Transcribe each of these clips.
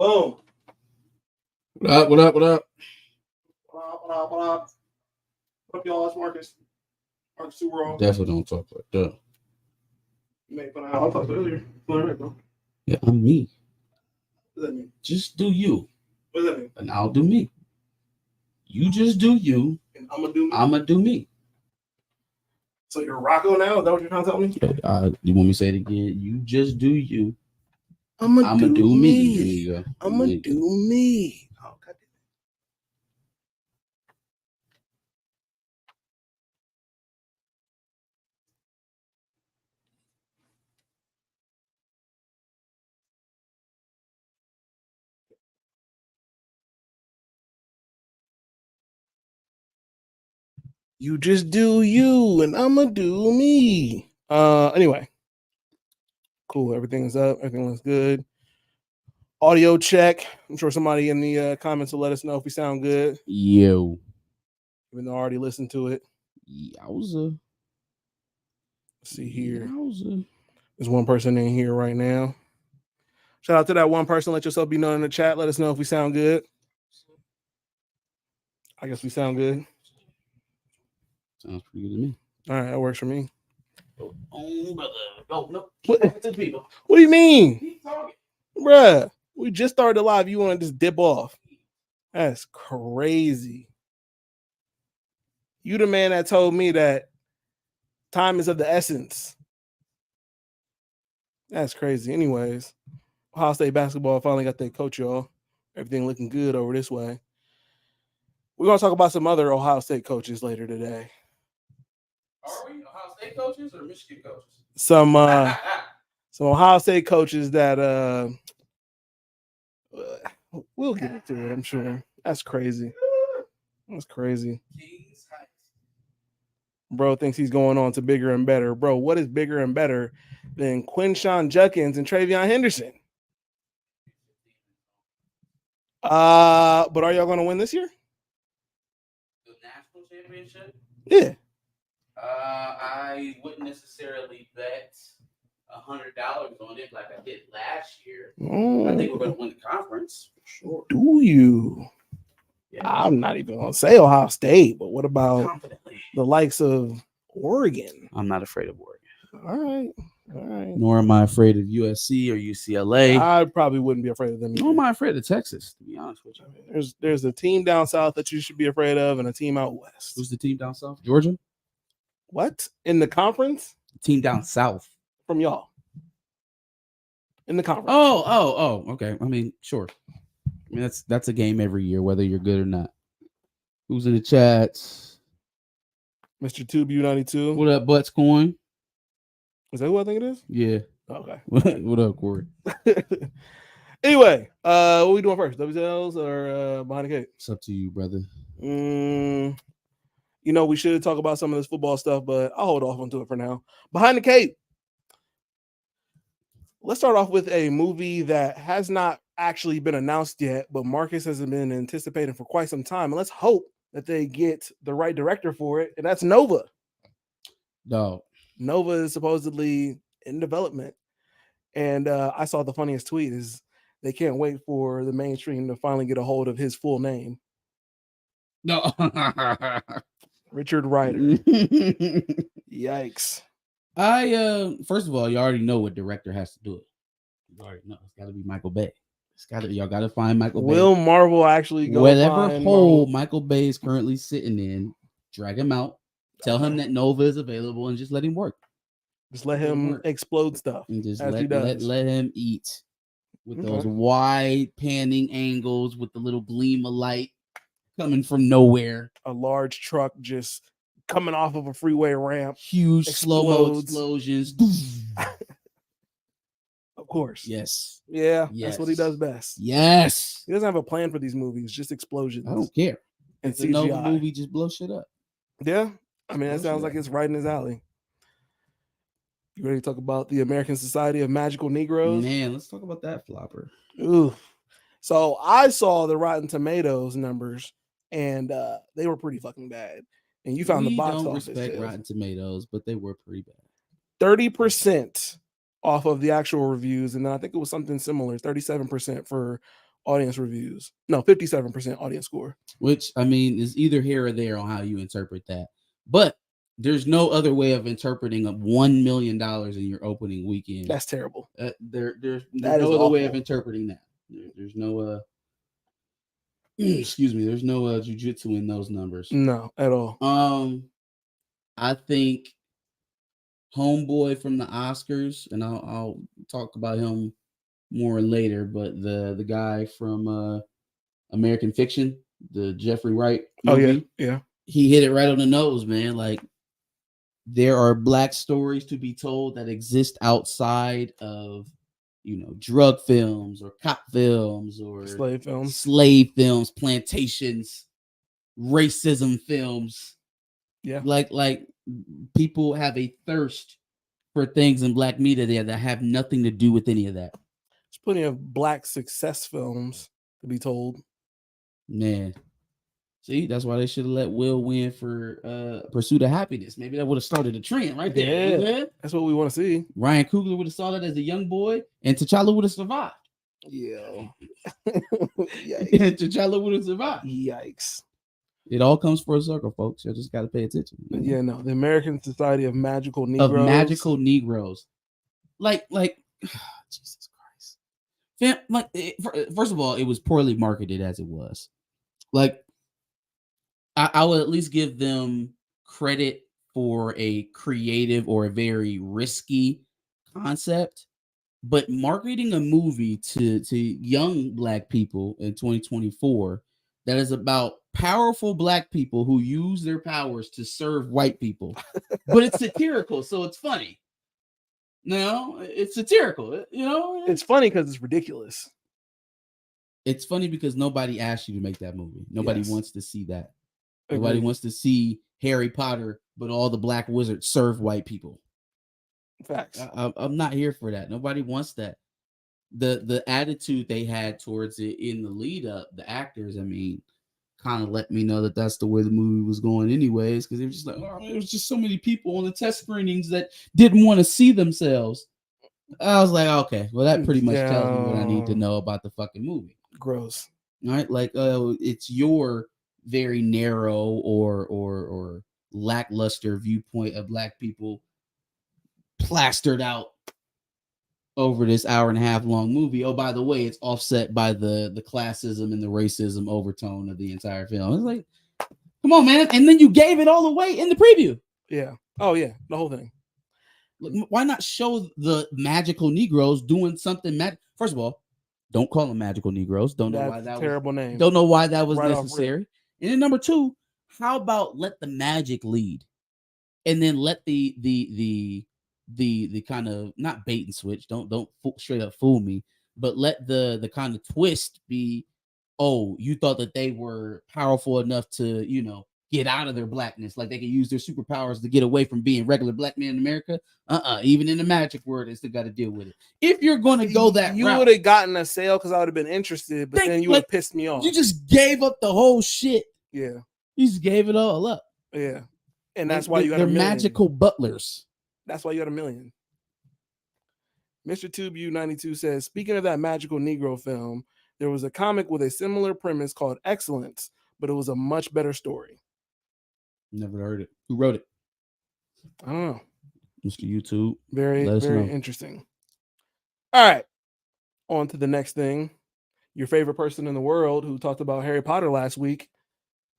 Boom. What up? What up? What up? What up, y'all? It's Marcus. Marcus THRU. Definitely don't talk like that. You made fun of how I talked earlier. All right, bro. Yeah, I'm me. What does that mean? Just do you, What does that mean? and I'll do me. You just do you. And I'm gonna do me. I'ma do me. So you're Rocco now? Is that what you're trying to tell me? You want me to say it again? You just do you. I'ma do me. There you go. I'ma do me. Oh, God. You just do you, and I'ma do me. Anyway. Cool. Everything's up. Everything looks good. Audio check. I'm sure somebody in the comments will let us know if we sound good. Yo. Even though I already listened to it. Yowza. Let's see here. Yowza. There's one person in here right now. Shout out to that one person. Let yourself be known in the chat. Let us know if we sound good. I guess we sound good. Sounds pretty good to me. All right, that works for me. Oh, brother. Go, no. What? Keep talking to people. What do you mean? Keep talking. Bruh, we just started the live. You want to just dip off? That's crazy. You the man that told me that time is of the essence. That's crazy. Anyways, Ohio State basketball finally got their coach, y'all. Everything looking good over this way. We're going to talk about some other Ohio State coaches later today. Are we Ohio State coaches or Michigan coaches? Some Ohio State coaches that we'll get into it, I'm sure. That's crazy. That's crazy. Bro thinks he's going on to bigger and better. Bro, what is bigger and better than Quinshawn Judkins and Travion Henderson? But are y'all going to win this year? The national championship? Yeah. I wouldn't necessarily bet $100 on it like I did last year. I think we're going to win the conference for sure. Do you? Yeah. I'm not even going to say Ohio State, but what about the likes of Oregon? I'm not afraid of Oregon. All right. Nor am I afraid of USC or UCLA. I probably wouldn't be afraid of them either. Nor am I afraid of Texas, to be honest with you. There's a team down south that you should be afraid of and a team out west. Who's the team down south? Georgia? What? In the conference? Team down south. From y'all. In the conference. Oh, okay. I mean, sure. I mean, that's a game every year, whether you're good or not. Who's in the chats? Mr. TubeU92. What up, Butts Coin? Is that who I think it is? Yeah. Okay. What up, Corey? Anyway, what we doing first? WSLs or Behind the Cape? It's up to you, brother. You know, we should talk about some of this football stuff, but I'll hold off onto it for now. Behind the Cape. Let's start off with a movie that has not actually been announced yet, but Marcus has been anticipating for quite some time. And let's hope that they get the right director for it, and that's Nova. No. Nova is supposedly in development. And I saw the funniest tweet is they can't wait for the mainstream to finally get a hold of his full name. No. Richard Ryder. Yikes. First of all, you already know what director has to do it. You already know. It's got to be Michael Bay. Y'all got to find Michael Bay. Will Marvel actually go whatever hole Michael Bay is currently sitting in, drag him out, tell him that Nova is available, and just let him work. Just let him explode stuff. And just let him eat with those wide panning angles with the little gleam of light coming from nowhere. A large truck just coming off of a freeway ramp. Huge slow-mo explosions. Of course. Yes. Yeah, that's what he does best. Yes. He doesn't have a plan for these movies, just explosions. I don't care. And CGI. Nova movie just blow shit up. Yeah. I mean, that sounds like it's right in his alley. You ready to talk about the American Society of Magical Negroes? Man, let's talk about that flopper. Ooh. So I saw the Rotten Tomatoes numbers, and they were pretty fucking bad. And you found the box office. I don't respect Rotten Tomatoes, but they were pretty bad. 30% off of the actual reviews, and then I think it was something similar, 37% for audience reviews. No, 57% audience score. Which, I mean, is either here or there on how you interpret that. But there's no other way of interpreting a $1 million in your opening weekend. That's terrible. There's no other way of interpreting that. There's no excuse me, there's no jujitsu in those numbers. No, at all. I think Homeboy from the Oscars, and I'll talk about him more later, but the guy from American Fiction, the Jeffrey Wright movie, yeah, he hit it right on the nose, man. Like, there are Black stories to be told that exist outside of, drug films or cop films or slave films, plantations, racism films. Yeah, like people have a thirst for things in Black media that have nothing to do with any of that. There's plenty of Black success films to be told. Man, see, that's why they should have let Will win for Pursuit of Happiness. Maybe that would have started a trend right there. Yeah, that's what we want to see. Ryan Coogler would have saw that as a young boy, and T'Challa would have survived. Yeah. And T'Challa would have survived. Yikes. It all comes full circle, folks. You just got to pay attention. Yeah, no. The American Society of Magical Negroes. Of Magical Negroes. Like, Jesus Christ. First of all, it was poorly marketed as it was. Like, I would at least give them credit for a creative or a very risky concept. But marketing a movie to young Black people in 2024 that is about powerful Black people who use their powers to serve white people, but it's satirical, so it's funny. No, it's satirical. It's funny because it's ridiculous. It's funny because nobody asked you to make that movie. Nobody wants to see that. Agreed. Nobody wants to see Harry Potter, but all the Black wizards serve white people. Facts. I'm not here for that. Nobody wants that. The attitude they had towards it in the lead up, the actors, I mean, kind of let me know that that's the way the movie was going anyways, because it was just like, there was just so many people on the test screenings that didn't want to see themselves. I was like, okay, well, that pretty much tells me what I need to know about the fucking movie. Gross. All right, like, it's your very narrow or lackluster viewpoint of Black people plastered out over this hour and a half long movie. Oh, by the way, it's offset by the classism and the racism overtone of the entire film. It's like, come on, man. And then you gave it all away in the preview. Yeah. Oh, yeah. The whole thing. Why not show the magical Negroes doing something? First of all, don't call them magical Negroes. Don't know why that was a terrible name. Don't know why that was necessary. And then number two, how about let the magic lead, and then let the kind of, not bait and switch, don't straight up fool me, but let the kind of twist be, oh, you thought that they were powerful enough to, get out of their Blackness, like they can use their superpowers to get away from being regular Black men in America. Even in the magic world, they still got to deal with it. If you're going to go that you route, would have gotten a sale because I would have been interested, but then you would have pissed me off. You just gave up the whole shit. Yeah, you just gave it all up. Yeah, and that's why you got a million. They're magical butlers. That's why you got a million. Mr. TubeU92 says, speaking of that magical Negro film, there was a comic with a similar premise called Excellence, but it was a much better story. Never heard it. Who wrote it? I don't know. Mr. YouTube. Very interesting. All right. On to the next thing. Your favorite person in the world who talked about Harry Potter last week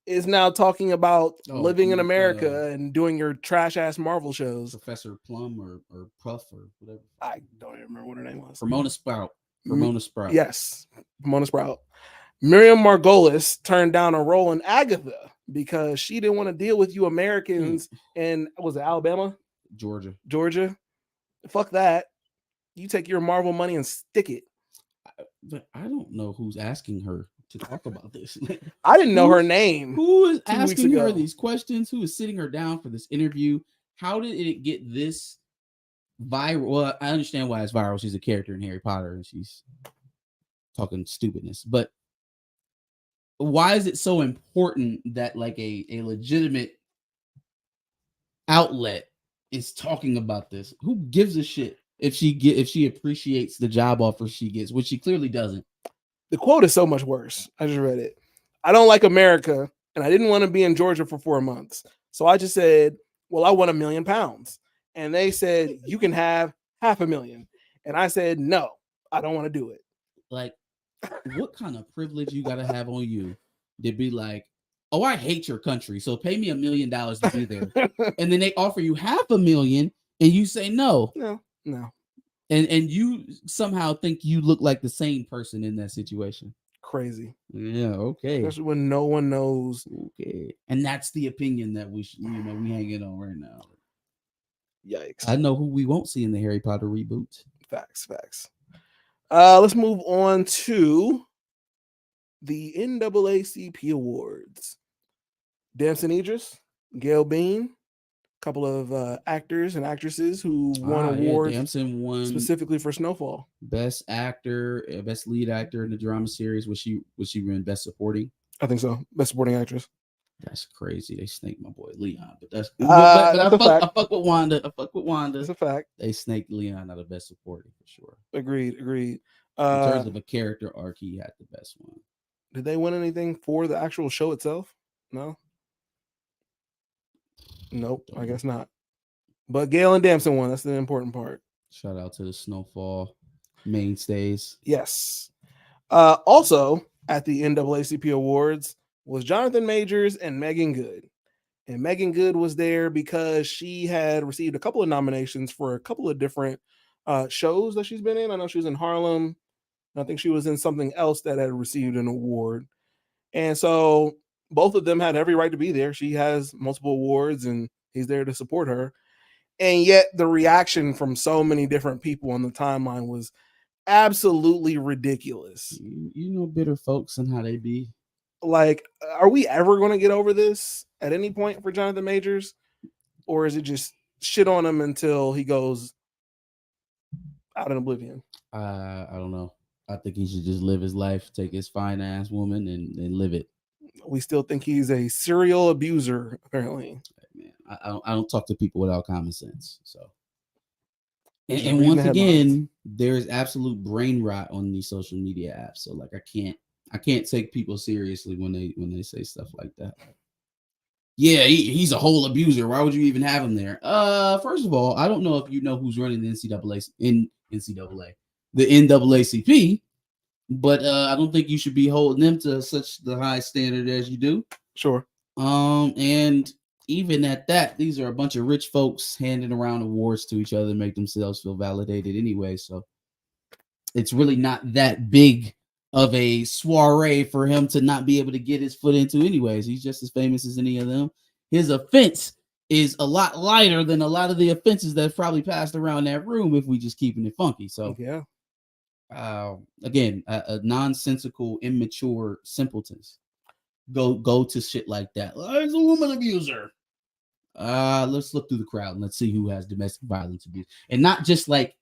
is now talking about living in America and doing your trash ass Marvel shows. Professor Plum or Puff or whatever. I don't even remember what her name was. Ramona Sprout. Yes, Ramona Sprout. Miriam Margolis turned down a role in Agatha because she didn't want to deal with you Americans in, was it Alabama? Georgia. Fuck that. You take your Marvel money and stick it. But I don't know who's asking her to talk about this. I didn't know her name. Who is asking her these questions? Who is sitting her down for this interview? How did it get this viral? Well, I understand why it's viral. She's a character in Harry Potter and she's talking stupidness. But why is it so important that like a legitimate outlet is talking about this? Who gives a shit if she appreciates the job offer she gets, which she clearly doesn't? The quote is so much worse. I just read it. I don't like America, and I didn't want to be in Georgia for 4 months. So I just said, well, I want £1 million. And they said, you can have $500,000. And I said, no, I don't want to do it. Like, what kind of privilege you got to have on you to be like, oh, I hate your country, so pay me $1 million to be there. And then they offer you $500,000 and you say no. No. And you somehow think you look like the same person in that situation. Crazy. Yeah, okay. Especially when no one knows. Okay. And that's the opinion that we hanging on right now. Yikes. I know who we won't see in the Harry Potter reboot. Facts. Let's move on to the NAACP Awards. Damson Idris, Gail Bean, a couple of actors and actresses who won awards. Damson won specifically for Snowfall. Best actor, best lead actor in the drama series. Was she in Best Supporting? I think so. Best Supporting Actress. That's crazy. They snaked my boy Leon, but that's I fuck with Wanda. That's a fact. They snaked Leon out of Best Supporting for sure. Agreed. In terms of a character arc, he had the best one. Did they win anything for the actual show itself? No. Nope, I guess not. But Gail and Damson won. That's the important part. Shout out to the Snowfall mainstays. Yes. Also at the NAACP Awards was Jonathan Majors and Megan Good. And Megan Good was there because she had received a couple of nominations for a couple of different shows that she's been in. I know she was in Harlem. I think she was in something else that had received an award. And so both of them had every right to be there. She has multiple awards and he's there to support her. And yet the reaction from so many different people on the timeline was absolutely ridiculous. You know bitter folks and how they be. Like, are we ever going to get over this at any point for Jonathan Majors? Or is it just shit on him until he goes out in oblivion? I don't know. I think he should just live his life, take his fine ass woman and live it. We still think he's a serial abuser, apparently. Man, I don't talk to people without common sense. So, and once again, there is absolute brain rot on these social media apps. So, like, I can't take people seriously when they say stuff like that. Yeah, he's a whole abuser. Why would you even have him there? First of all, I don't know if you know who's running the the NAACP, but I don't think you should be holding them to such the high standard as you do. Sure. And even at that, these are a bunch of rich folks handing around awards to each other to make themselves feel validated anyway. So it's really not that big of a soiree for him to not be able to get his foot into anyways. He's just as famous as any of them. His offense is a lot lighter than a lot of the offenses that probably passed around that room if we just keeping it funky. So yeah. Again, a nonsensical, immature simpletons go to shit like that. There's a woman abuser. Let's look through the crowd and let's see who has domestic violence abuse, and not just like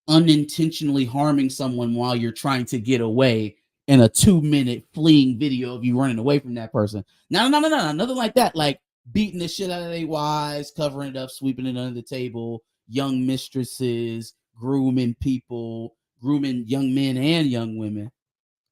unintentionally harming someone while you're trying to get away in a 2-minute fleeing video of you running away from that person. No, nothing like that. Like beating the shit out of their wives, covering it up, sweeping it under the table, young mistresses, grooming people. Grooming young men and young women,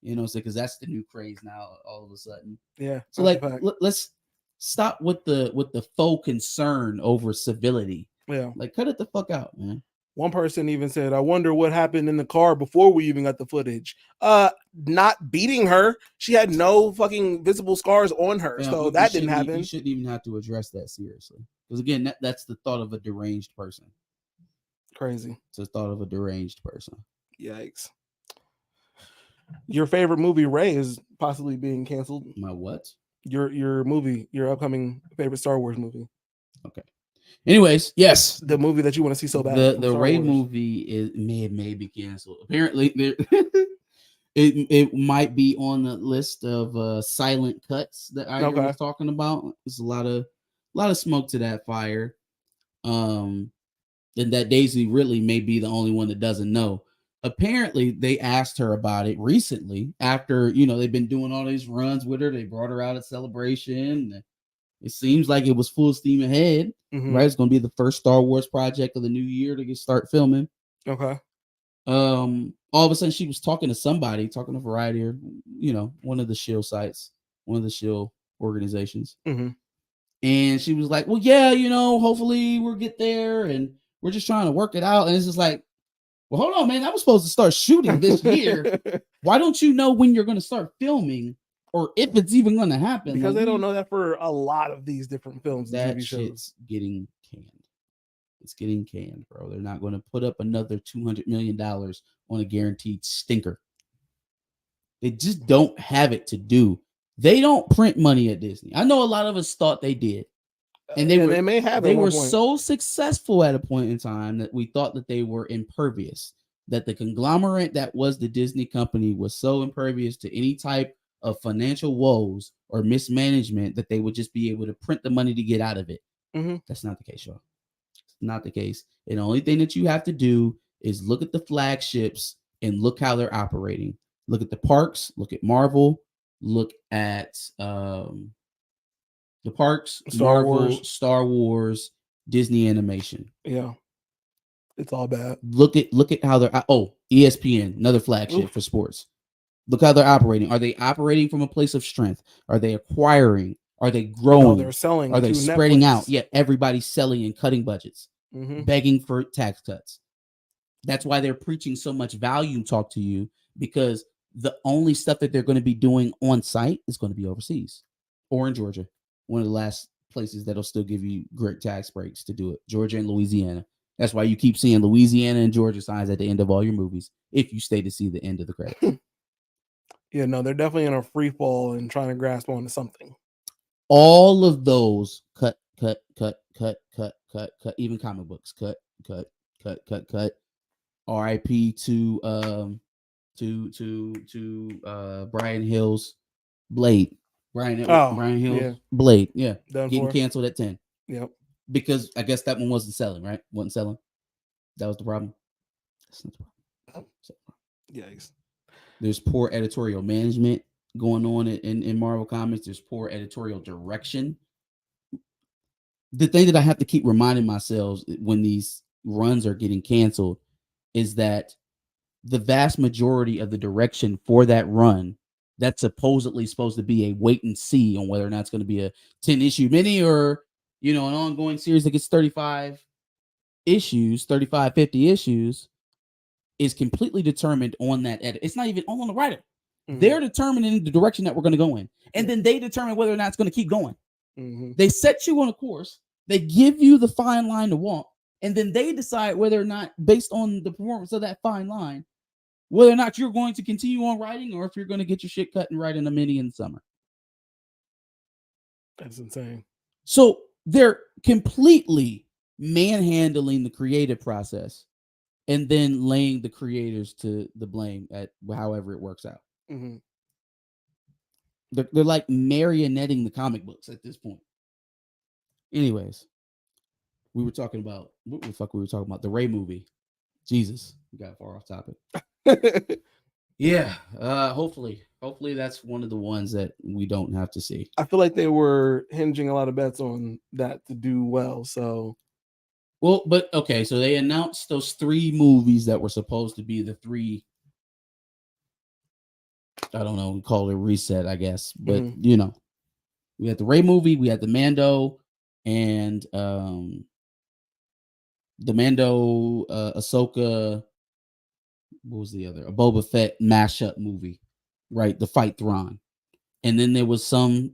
you know, because that's the new craze now. All of a sudden, yeah. So like, let's stop with the faux concern over civility. Yeah, like cut it the fuck out, man. One person even said, "I wonder what happened in the car before we even got the footage." Not beating her. She had no fucking visible scars on her, so that didn't happen. You shouldn't even have to address that seriously, because again, that's the thought of a deranged person. Crazy. It's the thought of a deranged person. Yikes. Your favorite movie, Ray, is possibly being canceled. My what? Your movie, your upcoming favorite Star Wars movie. Okay. Anyways, yes. The movie that you want to see so bad. The Ray movie may be canceled. Apparently, it might be on the list of silent cuts that I was talking about. There's a lot of smoke to that fire. And that Daisy Ridley may be the only one that doesn't know. Apparently, they asked her about it recently after, they've been doing all these runs with her. They brought her out at Celebration. It seems like it was full steam ahead, right? It's going to be the first Star Wars project of the new year to start filming. Okay. All of a sudden she was talking to somebody, talking to Variety or one of the shill sites, one of the shill organizations. Mm-hmm. And she was like, well, yeah, hopefully we'll get there and we're just trying to work it out. And it's just like, well, hold on, man. I was supposed to start shooting this year. Why don't you know when you're going to start filming or if it's even going to happen? Because they don't know that for a lot of these different films and TV shows. Getting canned. It's getting canned, bro. They're not going to put up another $200 million on a guaranteed stinker. They just don't have it to do. They don't print money at Disney. I know a lot of us thought they did. And they may have. They were so successful at a point in time that we thought that they were impervious. That the conglomerate that was the Disney company was so impervious to any type of financial woes or mismanagement that they would just be able to print the money to get out of it. Mm-hmm. That's not the case, y'all. It's not the case. And the only thing that you have to do is look at the flagships and look how they're operating. Look at the parks. Look at Marvel. Look at the parks, Star Wars, Disney Animation. Yeah, it's all bad. Look at how they're. ESPN, another flagship for sports. Look how they're operating. Are they operating from a place of strength? Are they acquiring? Are they growing? They're selling. Are they spreading Netflix out? Yeah, everybody's selling and cutting budgets, begging for tax cuts. That's why they're preaching so much volume talk to you, because the only stuff that they're going to be doing on site is going to be overseas or in Georgia. One of the last places that'll still give you great tax breaks to do it. Georgia and Louisiana. That's why you keep seeing Louisiana and Georgia signs at the end of all your movies, if you stay to see the end of the credits. Yeah, no, they're definitely in a free fall and trying to grasp onto something. All of those cut. Even comic books, cut. R.I.P. to Brian Hill's Blade. Brian Hill's Blade. Yeah. Getting canceled at 10. Yep. Because I guess that one wasn't selling, right? Wasn't selling. That was the problem. That's not the problem. Yikes. There's poor editorial management going on in Marvel Comics. There's poor editorial direction. The thing that I have to keep reminding myself when these runs are getting canceled is that the vast majority of the direction for that run that's supposedly supposed to be a wait and see on whether or not it's going to be a 10-issue mini or, an ongoing series that gets 35 issues, 35, 50 issues, is completely determined on that edit. It's not even on the writer. Mm-hmm. They're determining the direction that we're going to go in. And then they determine whether or not it's going to keep going. Mm-hmm. They set you on a course. They give you the fine line to walk. And then they decide whether or not, based on the performance of that fine line, whether or not you're going to continue on writing or if you're going to get your shit cut and write in a mini in the summer. That's insane. So they're completely manhandling the creative process and then laying the creators to the blame at however it works out. Mm-hmm. They're like marionetting the comic books at this point. Anyways, we were talking about what the fuck we were talking about? The Ray movie. Jesus, we got far off topic. Yeah. Hopefully that's one of the ones that we don't have to see. I feel like they were hinging a lot of bets on that to do well. So, but okay. So they announced those 3 movies that were supposed to be the 3. I don't know. We call it reset, I guess. But we had the Ray movie, we had the Mando, and the Mando, Ahsoka. What was the other? A Boba Fett mashup movie, right? The Fight THRU. And then there was some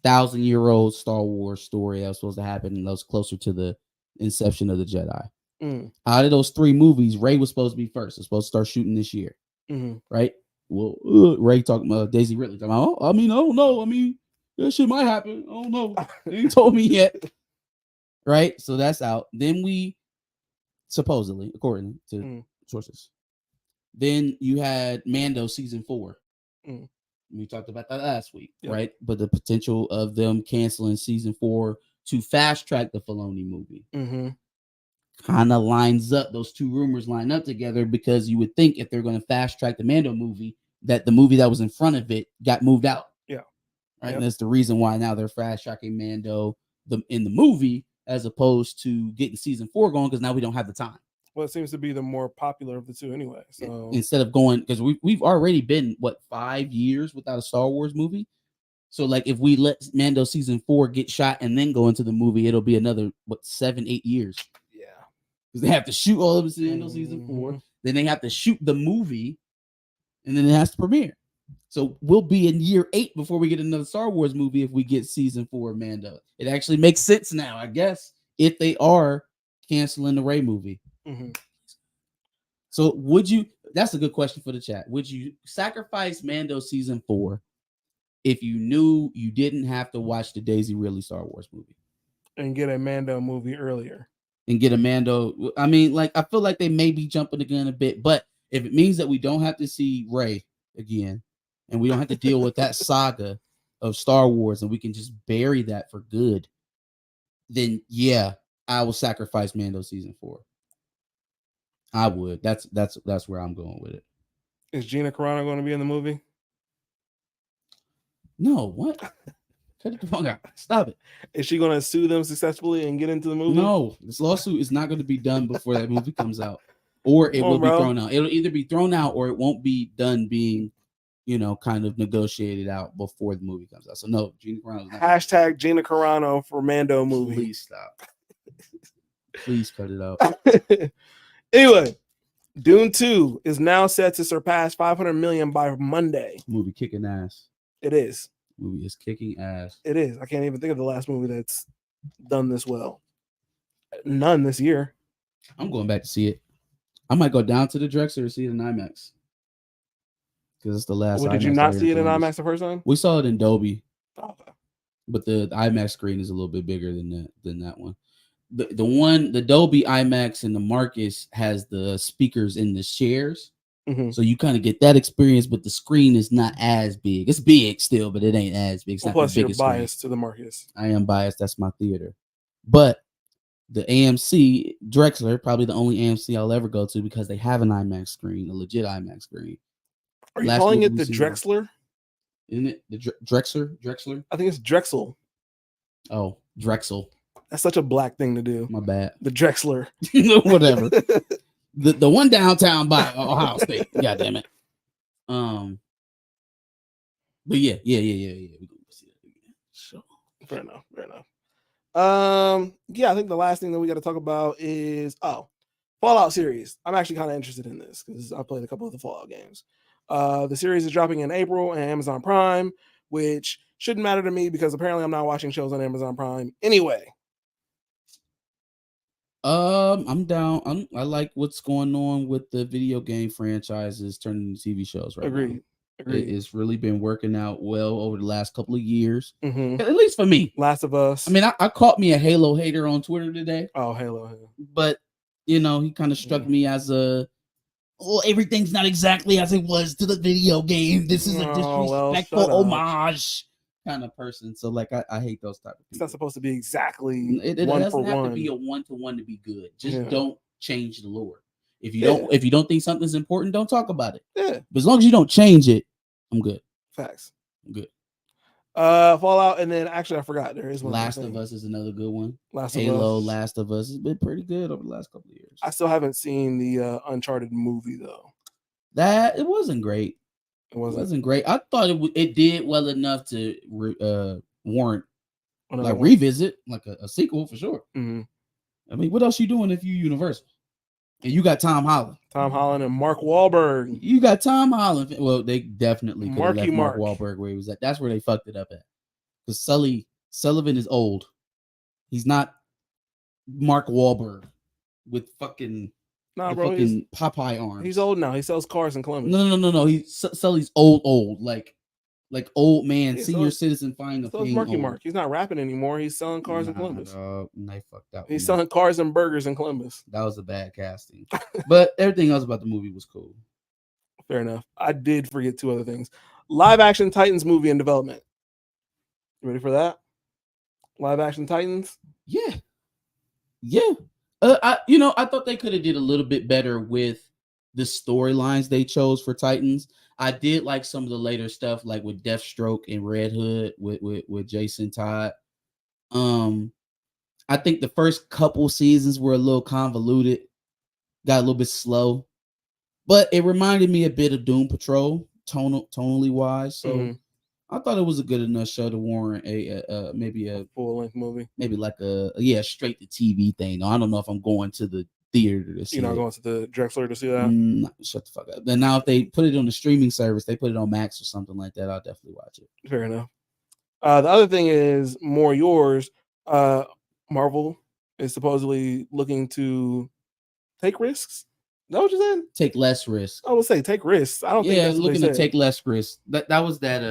1,000-year-old Star Wars story that was supposed to happen, and that was closer to the inception of the Jedi. Out of those 3 movies, Ray was supposed to be first. It's supposed to start shooting this year, right? Well, Ray talking about Daisy Ridley. Talking about, I don't know. That shit might happen. I don't know. They ain't told me yet. Right? So that's out. Then we, supposedly, according to sources, then you had Mando season 4. We talked about that last week, right? But the potential of them canceling season 4 to fast track the Filoni movie kind of lines up. Those 2 rumors line up together because you would think if they're going to fast track the Mando movie, that the movie that was in front of it got moved out. Yeah. Right. Yep. And that's the reason why now they're fast tracking Mando in the movie as opposed to getting season 4 going, because now we don't have the time. Well, it seems to be the more popular of the two anyway. So instead of going, because we've already been 5 years without a Star Wars movie. So like if we let Mando season 4 get shot and then go into the movie, it'll be another 7-8 years. Yeah, because they have to shoot all of Mando season 4, then they have to shoot the movie, and then it has to premiere. So we'll be in year 8 before we get another Star Wars movie if we get season 4 of Mando. It actually makes sense now, I guess, if they are canceling the Rey movie. Mm-hmm. So would you? That's a good question for the chat. Would you sacrifice Mando season 4 if you knew you didn't have to watch the Daisy Ridley Star Wars movie and get a Mando movie earlier? And get a Mando. I mean, like I feel like they may be jumping the gun a bit, but if it means that we don't have to see Rey again, and we don't have to deal with that saga of Star Wars, and we can just bury that for good, then yeah, I will sacrifice Mando season 4. I would. That's where I'm going with it. Is Gina Carano going to be in the movie? No, what? Cut the fuck out. Stop it. Is she going to sue them successfully and get into the movie? No, this lawsuit is not going to be done before that movie comes out, or it will be thrown out. It'll either be thrown out or it won't be done being, kind of negotiated out before the movie comes out. So no, Gina Carano. Hashtag Gina Carano for Mando movie. Please stop. Please cut it out. Anyway, Dune 2 is now set to surpass 500 million by Monday. Movie kicking ass. It is. Movie is kicking ass. It is. I can't even think of the last movie that's done this well. None this year. I'm going back to see it. I might go down to the Drexler to see it in IMAX. Because it's the last. Well, did you not see it in IMAX the first time? We saw it in Dolby. Okay. But the IMAX screen is a little bit bigger than that one. The Dolby IMAX in the Marcus has the speakers in the chairs. Mm-hmm. So you kind of get that experience, but the screen is not as big. It's big still, but it ain't as big. It's not plus, the you're biggest biased screen. to the Marcus. I am biased. That's my theater. But the AMC Drexler, probably the only AMC I'll ever go to because they have an IMAX screen, a legit IMAX screen. Are you calling it the Drexler? Isn't it the Drexler? Drexler? I think it's Drexel. Oh, Drexel. That's such a black thing to do. My bad. The Drexler. Whatever. The one downtown by Ohio State. God damn it. But yeah. We're gonna see that again. So fair enough. Yeah, I think the last thing that we got to talk about is Fallout series. I'm actually kind of interested in this because I played a couple of the Fallout games. The series is dropping in April on Amazon Prime, which shouldn't matter to me because apparently I'm not watching shows on Amazon Prime anyway. I'm down. I like what's going on with the video game franchises turning into TV shows right now. Agreed. It's really been working out well over the last couple of years. Mm-hmm. At least for me. Last of Us. I mean, I caught me a Halo hater on Twitter today. Oh, Halo. But, he kind of struck me as everything's not exactly as it was to the video game. This is a disrespectful homage kind of person. So, I hate those type of people. It's not supposed to be exactly it one doesn't for have one. to be a 1-to-1 to be good. Just don't change the lore. If you don't think something's important, don't talk about it. Yeah. But as long as you don't change it, I'm good. Facts. I'm good. Fallout, and then actually I forgot there is one. Last of Us is another good one. Halo, Last of Us has been pretty good over the last couple of years. I still haven't seen the Uncharted movie though. It wasn't great. It wasn't great. I thought it did well enough to warrant revisit, like a sequel for sure. Mm-hmm. I mean, what else you doing if you Universal? And you got Tom Holland. And Mark Wahlberg. You got Tom Holland. Well, they definitely could have left Mark Wahlberg where he was at. That's where they fucked it up at. Because Sullivan is old. He's not Mark Wahlberg with fucking fucking Popeye arms. He's old now. He sells cars in Columbus. No. Sully's old. Like old man, senior citizen finding a thing. Mark. He's not rapping anymore. He's selling cars in Columbus. They fucked out. He's selling cars and burgers in Columbus. That was a bad casting. But everything else about the movie was cool. Fair enough. I did forget 2 other things. Live action Titans movie in development. You ready for that? Live action Titans? Yeah. I thought they could have did a little bit better with the storylines they chose for Titans. I did like some of the later stuff, like with Deathstroke and Red Hood with Jason Todd. I think the first couple seasons were a little convoluted. got a little bit slow, but it reminded me a bit of Doom Patrol, tonally wise. So I thought it was a good enough show to warrant a maybe a full length movie, maybe like a straight to TV thing. No, I don't know if I'm going to the theater to see. You're not going to the Drexler to see that? Shut the fuck up. Then now if they put it on the streaming service, they put it on Max or something like that, I'll definitely watch it. Fair enough. The other thing is more yours. Marvel is supposedly looking to take risks. Is that what you said? Take less risks. I would say take risks. I don't think that's looking to take less risks. That was that.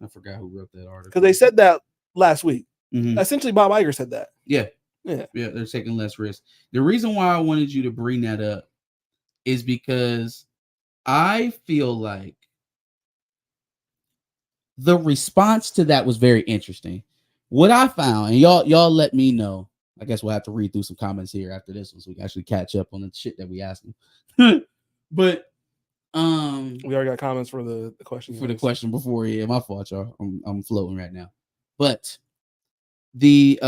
I forgot who wrote that article. Because they said that last week. Essentially, Bob Iger said that. Yeah. They're taking less risks. The reason why I wanted you to bring that up is because I feel like the response to that was very interesting. What I found, and y'all let me know. I guess we'll have to read through some comments here after this one so we can actually catch up on the shit that we asked them. But we already got comments for the question. For the question before, my fault, y'all. I'm floating right now. But the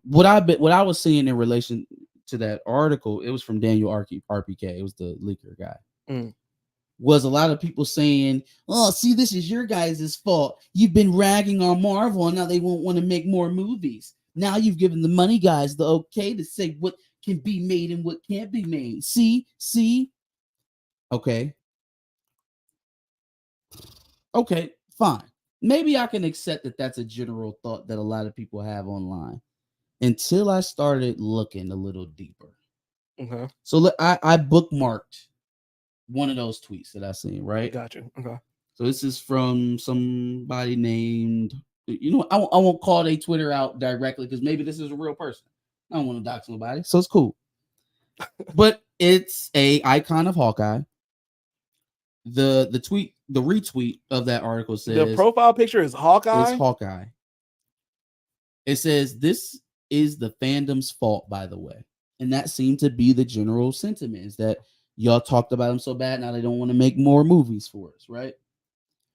what I was seeing in relation to that article, it was from Daniel RPK. It was the leaker guy. Was a lot of people saying, "Oh, see, this is your guys' fault. You've been ragging on Marvel, and now they won't want to make more movies. Now you've given the money guys the okay to say what can be made and what can't be made. See? Okay, fine. Maybe I can accept that that's a general thought that a lot of people have online until I started looking a little deeper. Okay. So I bookmarked one of those tweets that I seen, right? Got you. Okay. So this is from somebody named, I won't call their Twitter out directly because maybe this is a real person. I don't want to dox nobody, so it's cool. But it's a icon of Hawkeye. The retweet of that article says the profile picture is Hawkeye. It's Hawkeye. It says this is the fandom's fault, by the way, and that seemed to be the general sentiment: is that y'all talked about him so bad, now they don't want to make more movies for us, right?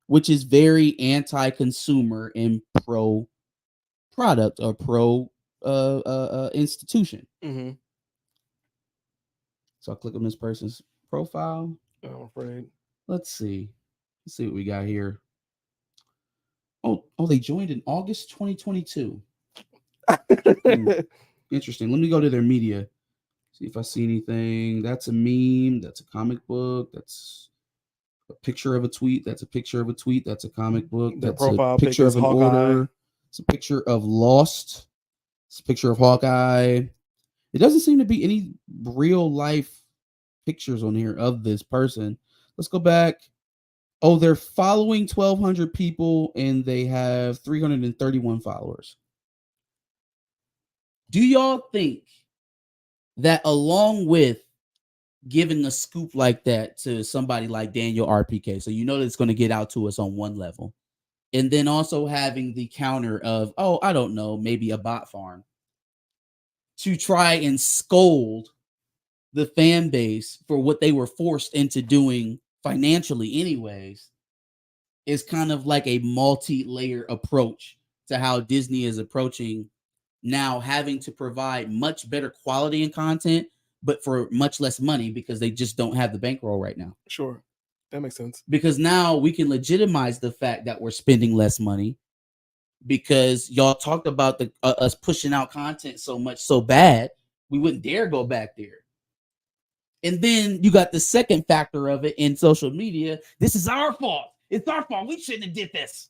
Which is very anti-consumer and pro-product or pro-institution. So I click on this person's profile. I'm afraid. Let's see what we got here. Oh, they joined in August 2022. Interesting. Let me go to their media. See if I see anything. That's a meme. That's a comic book. That's a picture of a tweet. That's a picture of a tweet. That's a comic book. That's a picture of an order. It's a picture of Lost. It's a picture of Hawkeye. It doesn't seem to be any real life pictures on here of this person. Let's go back. Oh, they're following 1,200 people and they have 331 followers. Do y'all think that along with giving a scoop like that to somebody like Daniel RPK, so you know that it's going to get out to us on one level, and then also having the counter of, oh, I don't know, maybe a bot farm, to try and scold the fan base for what they were forced into doing financially anyways, is kind of like a multi-layer approach to how Disney is approaching now having to provide much better quality and content, but for much less money because they just don't have the bankroll right now. Sure. That makes sense. Because now we can legitimize the fact that we're spending less money because y'all talked about us pushing out content so much, so bad, we wouldn't dare go back there. And then you got the second factor of it in social media. This is our fault. It's our fault. We shouldn't have did this.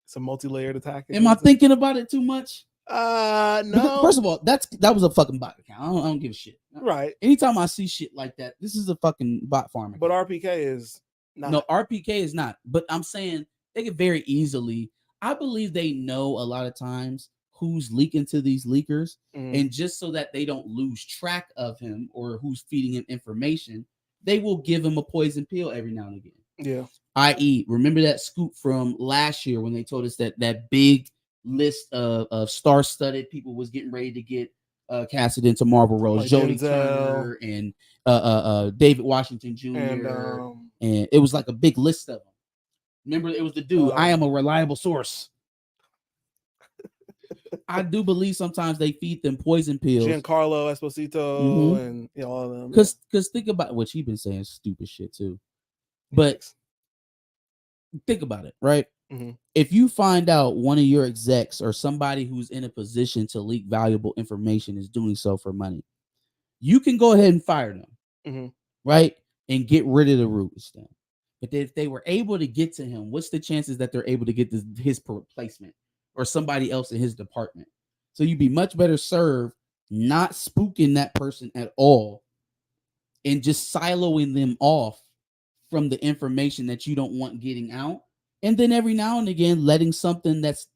It's a multi-layered attack. Am I thinking about it too much? No. Because first of all, that was a fucking bot account. I don't give a shit. Right. Anytime I see shit like that, this is a fucking bot farm account. But RPK is not. No, RPK is not. But I'm saying they could very easily. I believe they know a lot of times who's leaking to these leakers, and just so that they don't lose track of him or who's feeding him information, they will give him a poison pill every now and again. Yeah. I.e., remember that scoop from last year when they told us that big list of star-studded people was getting ready to get casted into Marvel roles, like Jodie Turner and David Washington Jr. And it was like a big list of them. Remember, it was the dude. I am a reliable source. I do believe sometimes they feed them poison pills. Giancarlo Esposito and all of them. Because think about what he's been saying, stupid shit too. But think about it, right? If you find out one of your execs or somebody who's in a position to leak valuable information is doing so for money, you can go ahead and fire them, right? And get rid of the roots then. But if they were able to get to him, what's the chances that they're able to get his replacement or somebody else in his department? So you'd be much better served not spooking that person at all and just siloing them off from the information that you don't want getting out. And then every now and again, letting something that's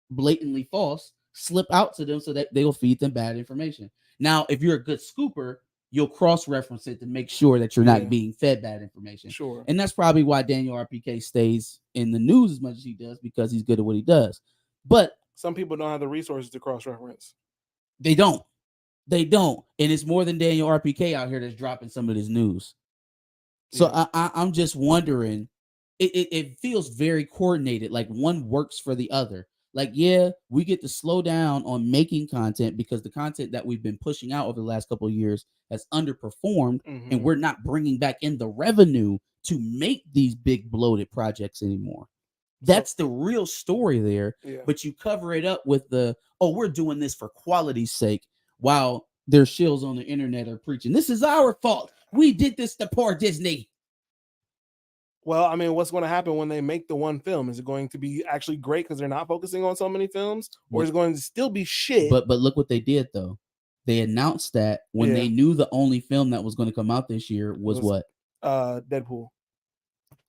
blatantly false slip out to them so that they'll feed them bad information. Now, if you're a good scooper, you'll cross-reference it to make sure that you're not being fed bad information. Sure. And that's probably why Daniel RPK stays in the news as much as he does, because he's good at what he does. But some people don't have the resources to cross-reference. They don't. And it's more than Daniel RPK out here that's dropping some of this news. So I'm just wondering, it feels very coordinated, like one works for the other. Like, we get to slow down on making content because the content that we've been pushing out over the last couple of years has underperformed, and we're not bringing back in the revenue to make these big bloated projects anymore. That's the real story there. But you cover it up with we're doing this for quality's sake, while their shills on the internet are preaching, this is our fault. We did this to poor Disney. Well, I mean, what's going to happen when they make the one film? Is it going to be actually great because they're not focusing on so many films, or is it going to still be shit? But look what they did though. They announced that when they knew the only film that was going to come out this year was what? Deadpool.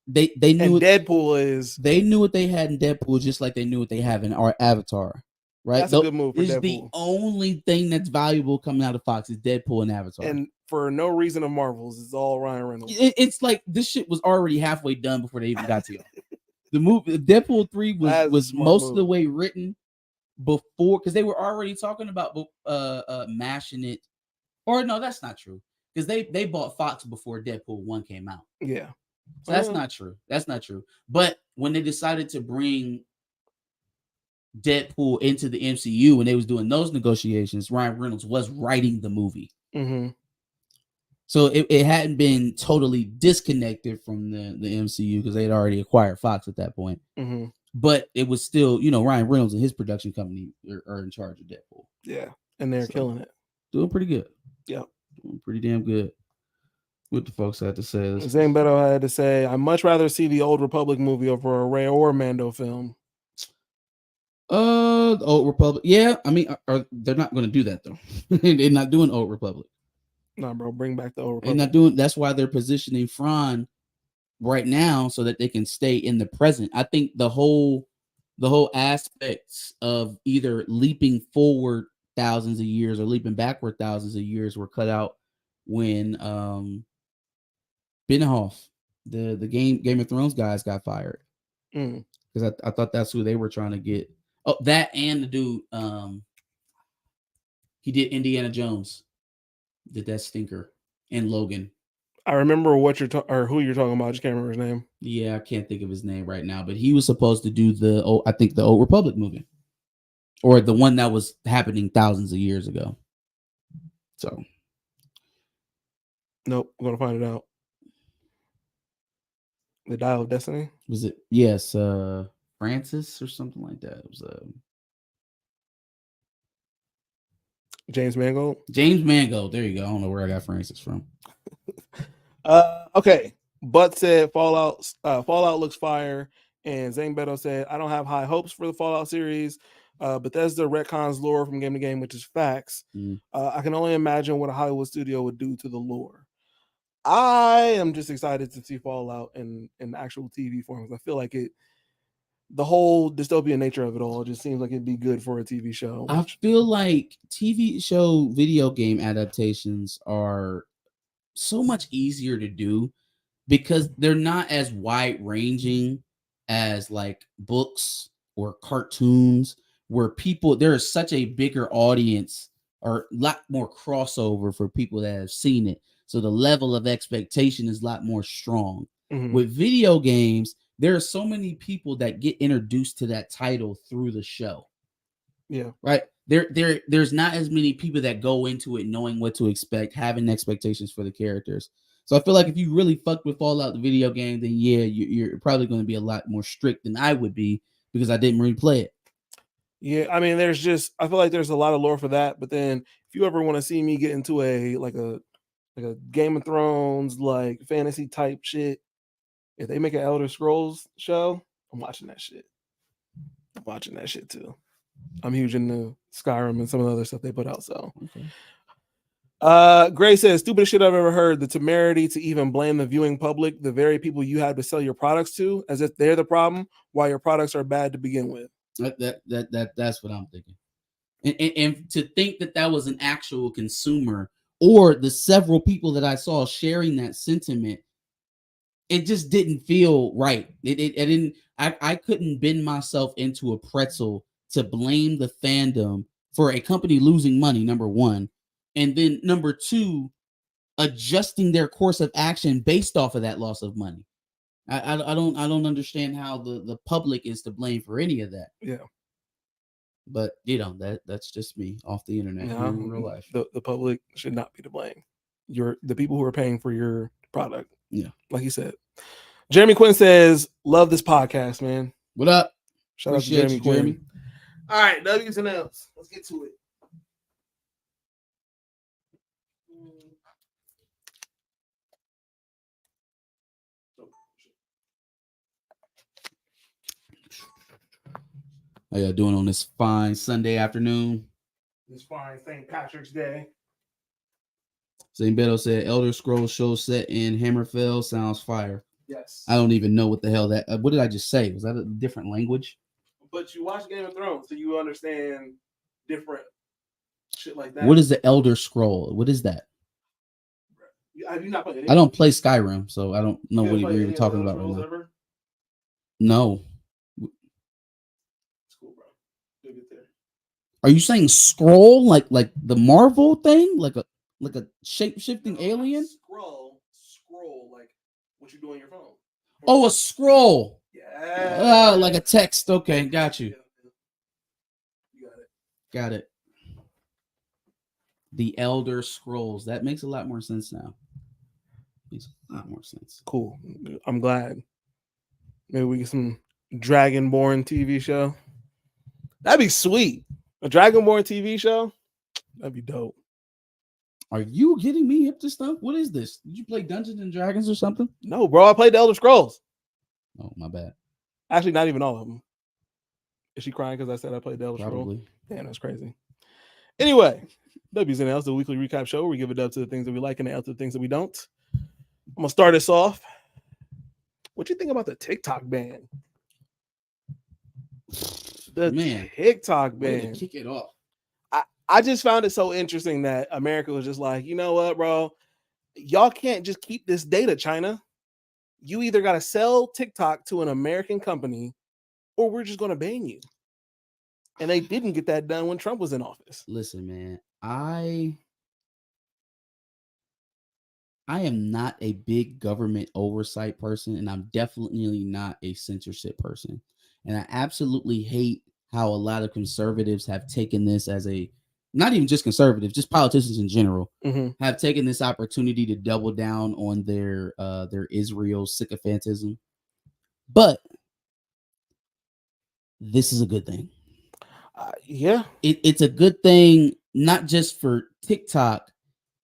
They knew Deadpool is. They knew what they had in Deadpool, just like they knew what they have in our Avatar. Right, that's a good move for Deadpool. The only thing that's valuable coming out of Fox is Deadpool and Avatar, and for no reason of Marvels, it's all Ryan Reynolds. It's like this shit was already halfway done before they even got to it. The movie Deadpool 3 was most of the way written before, because they were already talking about mashing it. Or no, that's not true, because they bought Fox before Deadpool 1 came out. Yeah, so that's not true. That's not true. But when they decided to bring Deadpool into the MCU, when they was doing those negotiations, Ryan Reynolds was writing the movie. So it hadn't been totally disconnected from the MCU, because they had already acquired Fox at that point. But it was still, Ryan Reynolds and his production company are in charge of Deadpool. Yeah, and they're killing it. Doing pretty good. Yeah. Doing pretty damn good. What the folks had to say. Zane Beto had to say, I'd much rather see the Old Republic movie over a Rey or Mando film. The Old Republic. Yeah, I mean, they're not going to do that though. They're not doing Old Republic. No, bro, bring back the Old Republic. They're not doing. That's why they're positioning Thrawn right now so that they can stay in the present. I think the whole aspects of either leaping forward thousands of years or leaping backward thousands of years were cut out when Benioff, the Game of Thrones guys, got fired. Because I thought that's who they were trying to get. Oh, that and the dude, he did Indiana Jones, did that stinker, and Logan. I remember what you're or who you're talking about. I just can't remember his name. Yeah, I can't think of his name right now, but he was supposed to do the Old Republic movie, or the one that was happening thousands of years ago. So, nope, I'm gonna find it out. The Dial of Destiny. Was it? Yes, Francis or something like that. It was James Mangold. James Mangold. There you go. I don't know where I got Francis from. Okay. But said Fallout looks fire, and Zane Beto said, I don't have high hopes for the Fallout series. Bethesda retcons lore from game to game, which is facts. I can only imagine what a Hollywood studio would do to the lore. I am just excited to see Fallout in actual TV forms. I feel like the whole dystopian nature of it all just seems like it'd be good for a TV show. I feel like TV show video game adaptations are so much easier to do because they're not as wide ranging as like books or cartoons, where there is such a bigger audience or a lot more crossover for people that have seen it. So the level of expectation is a lot more strong. With video games, there are so many people that get introduced to that title through the show. Yeah. Right. There's not as many people that go into it knowing what to expect, having expectations for the characters. So I feel like if you really fucked with Fallout the video game, then yeah, you're probably going to be a lot more strict than I would be because I didn't really play it. Yeah, I mean, I feel like there's a lot of lore for that. But then, if you ever want to see me get into a Game of Thrones like fantasy type shit, if they make an Elder Scrolls show, I'm watching that shit. I'm watching that shit too. I'm huge into Skyrim and some of the other stuff they put out. So, Gray says, "Stupidest shit I've ever heard. The temerity to even blame the viewing public, the very people you have to sell your products to, as if they're the problem, while your products are bad to begin with." That's what I'm thinking. And to think that was an actual consumer or the several people that I saw sharing that sentiment, it just didn't feel right. I couldn't bend myself into a pretzel to blame the fandom for a company losing money, number one. And then number two, adjusting their course of action based off of that loss of money. I don't understand how the public is to blame for any of that. Yeah. But that's just me off the internet in real life. The public should not be to blame. You're the people who are paying for your product. Yeah. Like you said. Jeremy Quinn says, "Love this podcast, man." What up? Shout out to Jeremy Quinn. All right, W's and L's. Let's get to it. How y'all doing on this fine Sunday afternoon? This fine St. Patrick's Day. St. Beto said, "Elder Scrolls show set in Hammerfell sounds fire." Yes. I don't even know what the hell that. What did I just say? Was that a different language? But you watch Game of Thrones, so you understand different shit like that. What is the Elder Scroll? What is that? I do not play. I don't play Skyrim, so I don't know what you're even talking about right now. Ever? No. Are you saying scroll like the Marvel thing, like a shape-shifting alien? Scroll like what you do on your phone. Oh, a scroll. Yeah. Like a text. Okay, got you. You got it. Got it. The Elder Scrolls. That makes a lot more sense now. Makes a lot more sense. Cool. I'm glad. Maybe we get some Dragonborn TV show. That'd be sweet. A Dragonborn TV show? That'd be dope. Are you getting me hip to stuff? What is this? Did you play Dungeons and Dragons or something? No, bro. I played the Elder Scrolls. Oh, my bad. Actually, not even all of them. Is she crying because I said I played the Elder Scrolls? Probably. Damn, that's crazy. Anyway, W's and L's, the weekly recap show where we give it up to the things that we like and the L to the things that we don't. I'm going to start this off. What do you think about the TikTok ban? TikTok ban. Kick it off. I just found it so interesting that America was just like, you know what, bro? Y'all can't just keep this data, China. You either got to sell TikTok to an American company or we're just going to ban you. And they didn't get that done when Trump was in office. Listen, man, I am not a big government oversight person, and I'm definitely not a censorship person. And I absolutely hate how a lot of conservatives have taken this as not even just conservatives, just politicians in general, have taken this opportunity to double down on their Israel sycophantism. But this is a good thing. Yeah. It's a good thing, not just for TikTok,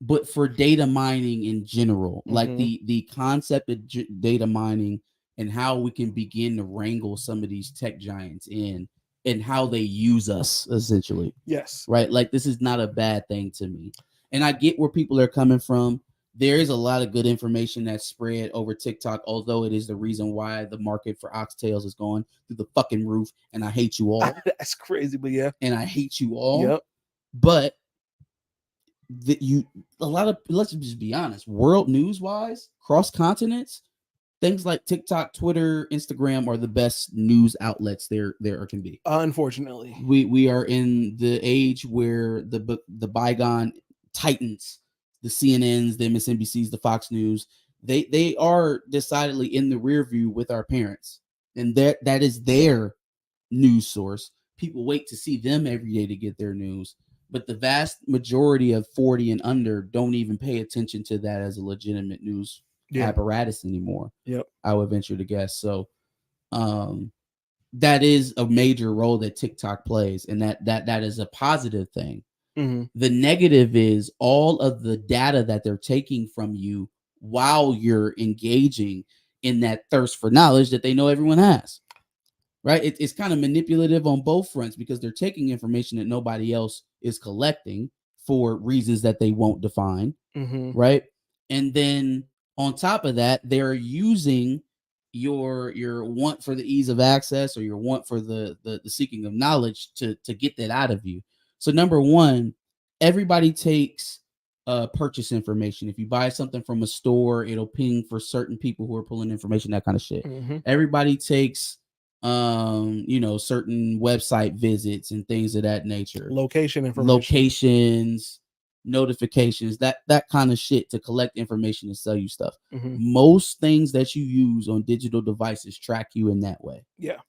but for data mining in general. Like the concept of data mining and how we can begin to wrangle some of these tech giants in and how they use us, essentially. Yes. Right? Like, this is not a bad thing to me. And I get where people are coming from. There is a lot of good information that's spread over TikTok, although it is the reason why the market for oxtails is going through the fucking roof. And I hate you all. That's crazy, but yeah. And I hate you all. Yep. But let's just be honest, world news wise, cross continents, things like TikTok, Twitter, Instagram are the best news outlets there can be. Unfortunately, we are in the age where the bygone titans, the CNNs, the MSNBCs, the Fox News, they are decidedly in the rear view with our parents, and that is their news source. people wait to see them every day to get their news. But the vast majority of 40 and under don't even pay attention to that as a legitimate news apparatus anymore. Yep. I would venture to guess. So that is a major role that TikTok plays, and that is a positive thing. Mm-hmm. The negative is all of the data that they're taking from you while you're engaging in that thirst for knowledge that they know everyone has. Right? It's kind of manipulative on both fronts because they're taking information that nobody else is collecting for reasons that they won't define. Mm-hmm. Right? And then on top of that, they're using your want for the ease of access or your want for the seeking of knowledge to get that out of you. So number one, everybody takes purchase information. If you buy something from a store, it'll ping for certain people who are pulling information, that kind of shit. Mm-hmm. Everybody takes certain website visits and things of that nature. Location information. Locations, notifications, that kind of shit to collect information and sell you stuff. Mm-hmm. Most things that you use on digital devices track you in that way. Yeah.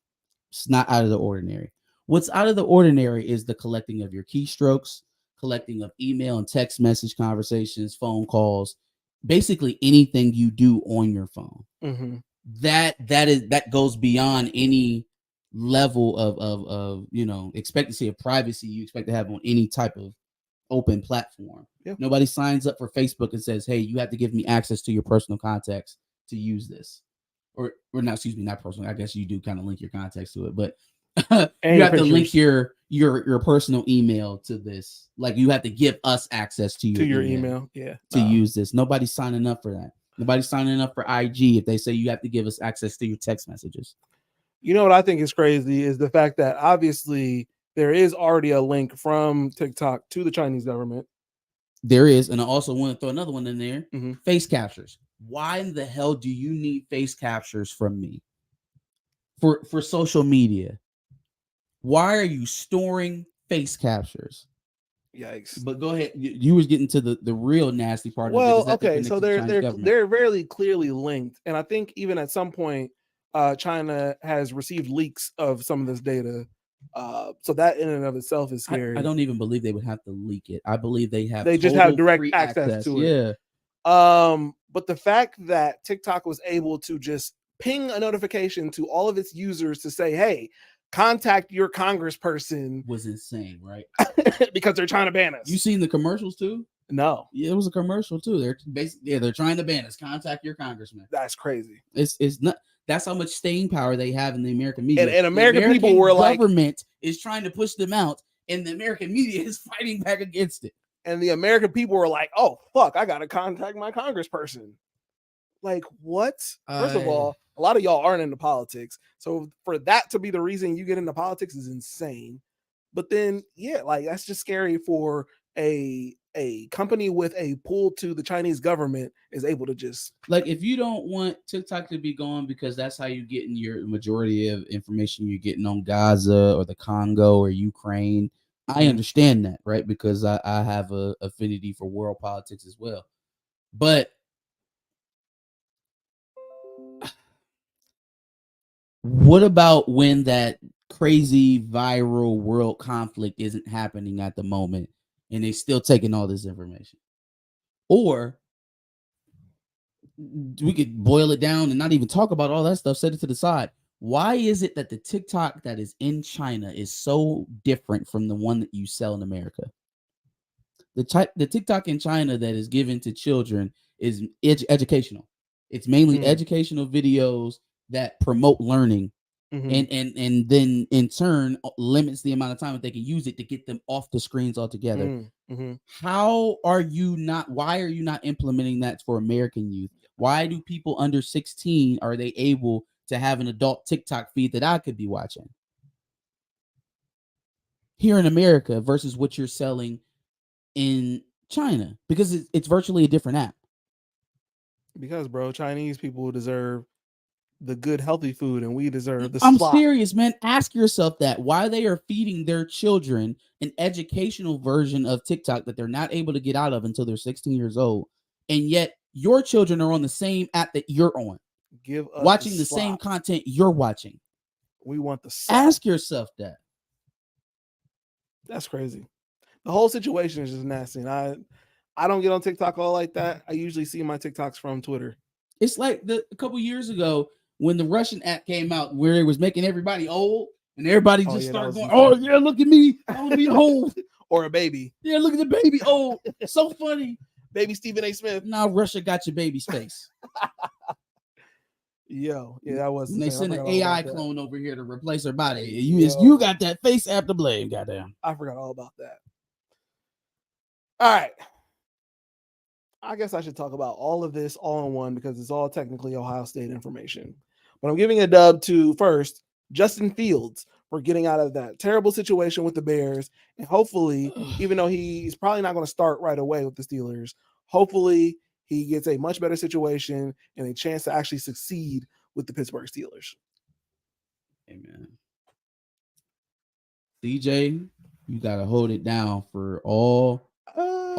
It's not out of the ordinary. What's out of the ordinary is the collecting of your keystrokes, collecting of email and text message conversations, phone calls, basically anything you do on your phone. Mm-hmm. That goes beyond any level of expectancy of privacy you expect to have on any type of open platform. Yeah. Nobody signs up for Facebook and says, hey, you have to give me access to your personal contacts to use this. Or not, excuse me, not personal. I guess you do kind of link your contacts to it, but you have to link your personal email to this. Like you have to give us access to your email to use this. Nobody's signing up for that. Nobody's signing up for IG if they say you have to give us access to your text messages. You know what I think is crazy is the fact that obviously there is already a link from TikTok to the Chinese government. There is, and I also want to throw another one in there. Mm-hmm. Face captures. Why in the hell do you need face captures from me? For social media. Why are you storing face captures? Yikes. But go ahead. You was getting to the real nasty part of it. Well, okay, so they're very clearly linked. And I think even at some point, China has received leaks of some of this data. So that in and of itself is scary. I don't even believe they would have to leak it. I believe they just have direct access to it. Yeah. But the fact that TikTok was able to just ping a notification to all of its users to say, hey, contact your congressperson was insane, right? Because they're trying to ban us. You seen the commercials too? No. Yeah, it was a commercial too. They're trying to ban us. Contact your congressman. That's crazy. It's not. That's how much staying power they have in the American media. And American people were like, government is trying to push them out, and the American media is fighting back against it. And the American people were like, oh, fuck, I got to contact my congressperson. Like, what? First of all, a lot of y'all aren't into politics. So for that to be the reason you get into politics is insane. But then, yeah, like that's just scary for a company with a pull to the Chinese government is able to just like, if you don't want TikTok to be gone because that's how you get in your majority of information you're getting on Gaza or the Congo or Ukraine. I understand that, right? Because I have a affinity for world politics as well. But what about when that crazy viral world conflict isn't happening at the moment and they're still taking all this information? Or we could boil it down and not even talk about all that stuff, set it to the side. Why is it that the TikTok that is in China is so different from the one that you sell in America? The TikTok in China that is given to children is educational. It's mainly educational videos that promote learning, and then in turn limits the amount of time that they can use it to get them off the screens altogether. Why are you not implementing that for American youth? Why do people under 16 are they able to have an adult TikTok feed that I could be watching here in America versus what you're selling in China? Because it's virtually a different app. Because, bro, Chinese people deserve the good, healthy food, and we deserve the I'm serious, man. Ask yourself that. Why they are feeding their children an educational version of TikTok that they're not able to get out of until they're 16 years old. And yet your children are on the same app that you're on. Watching the same content you're watching. We want the slop. Ask yourself that. That's crazy. The whole situation is just nasty. And I don't get on TikTok all like that. I usually see my TikToks from Twitter. It's like a couple years ago when the Russian app came out, where it was making everybody old, and everybody just started going, "Oh yeah, look at me, I'll be old." Or a baby. Yeah, look at the baby. Oh, so funny. Baby Stephen A. Smith. Now Russia got your baby's face. Yo, yeah, that was. When they send an AI clone over here to replace her body. You got that face app to blame. Goddamn. I forgot all about that. All right. I guess I should talk about all of this all in one because it's all technically Ohio State information. But I'm giving a dub to first Justin Fields for getting out of that terrible situation with the Bears. And hopefully, even though he's probably not going to start right away with the Steelers, hopefully he gets a much better situation and a chance to actually succeed with the Pittsburgh Steelers. Amen. CJ, you got to hold it down for all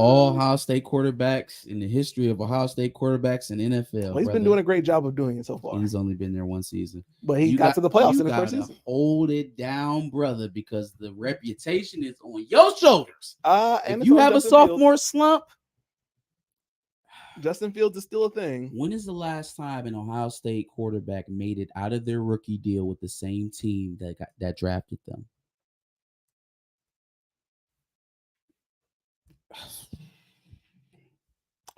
Ohio State quarterbacks in the history of Ohio State quarterbacks in NFL. Well, he's been doing a great job of doing it so far. He's only been there one season. But he got to the playoffs in the first season. Hold it down, brother, because the reputation is on your shoulders. And if you have a sophomore slump, Justin Fields is still a thing. When is the last time an Ohio State quarterback made it out of their rookie deal with the same team that drafted them?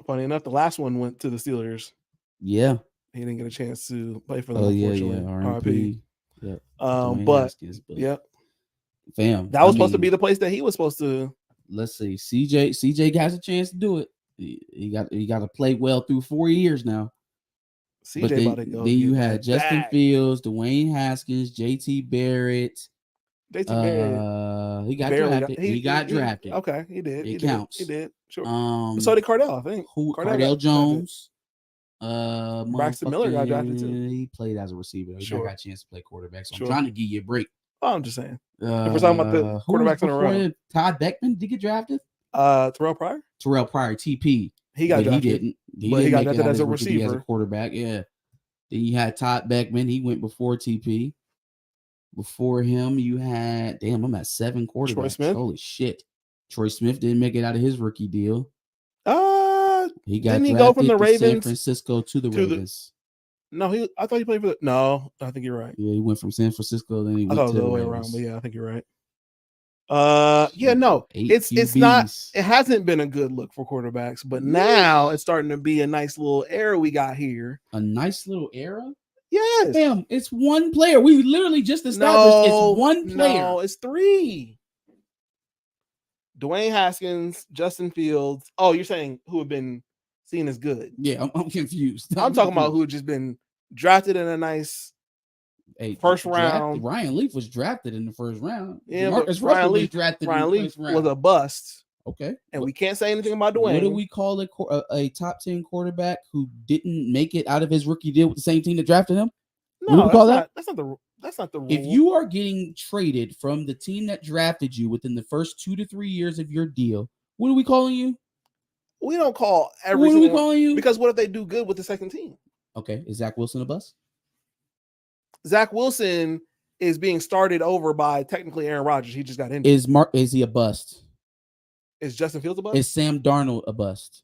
Funny enough, the last one went to the Steelers. Yeah. He didn't get a chance to play for them, unfortunately. RIP. Yep. But yep. Fam. That was supposed to be the place that he was supposed to. Let's see. CJ has a chance to do it. He got to play well through 4 years now. CJ about to go. Then you had Justin Fields, Dwayne Haskins, JT Barrett. JT Barrett. He got drafted. He got drafted. Okay, he did. It counts. He did. Sure. So did Cardell, I think. Cardell Jones. Braxton Miller got drafted too. He played as a receiver. He got a chance to play quarterback. So I'm trying to give you a break. Oh, I'm just saying. If we're talking about the quarterbacks in a row. Todd Beckman did get drafted. Terrell Pryor. TP. He got drafted. He didn't. He got drafted as a receiver, as a quarterback. Yeah. Then you had Todd Beckman. He went before TP. Before him, you had I'm at 7 quarterbacks. Troy Smith. Holy shit. Troy Smith didn't make it out of his rookie deal. He didn't he go from the Ravens, San Francisco to the Ravens? I thought he played for the. No, I think you're right. Yeah, he went from San Francisco, then he went to the way Ravens. around, but yeah, I think you're right. It's not. It hasn't been a good look for quarterbacks, but now it's starting to be a nice little era we got here. A nice little era. Yes. Damn, it's one player. We literally just established it's one player. No, it's 3. Dwayne Haskins, Justin Fields. Oh, you're saying who have been seen as good? Yeah, I'm confused. I'm talking about who had just been drafted in a nice first round. Ryan Leaf was drafted in the first round. Yeah, Ryan Leaf was a bust. Okay. And we can't say anything about Dwayne. What do we call a top 10 quarterback who didn't make it out of his rookie deal with the same team that drafted him? No, what do we call that? That's not the rule. If you are getting traded from the team that drafted you within the first 2 to 3 years of your deal, what are we calling you? We don't call everything. What are we calling you? Because what if they do good with the second team? Okay. Is Zach Wilson a bust? Zach Wilson is being started over by technically Aaron Rodgers. He just got injured. Is he a bust? Is Justin Fields a bust? Is Sam Darnold a bust?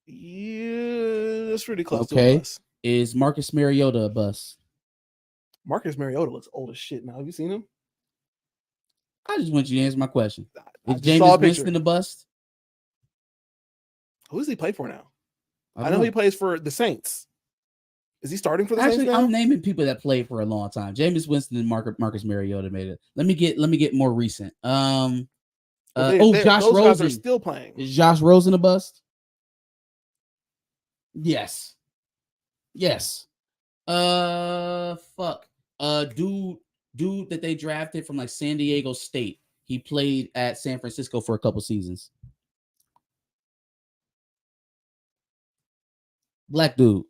Yeah, that's pretty close to a bust. Is Marcus Mariota a bust? Marcus Mariota looks old as shit now. Have you seen him? I just want you to answer my question. Is Jameis Winston a bust? Who does he play for now? I know he plays for the Saints. Is he starting for the Saints now? I'm naming people that played for a long time. Jameis Winston and Marcus Mariota made it. Let me get more recent. Josh Rosen guys are still playing. Is Josh Rosen a bust? Yes. Fuck. Dude that they drafted from like San Diego State. He played at San Francisco for a couple seasons. Black dude.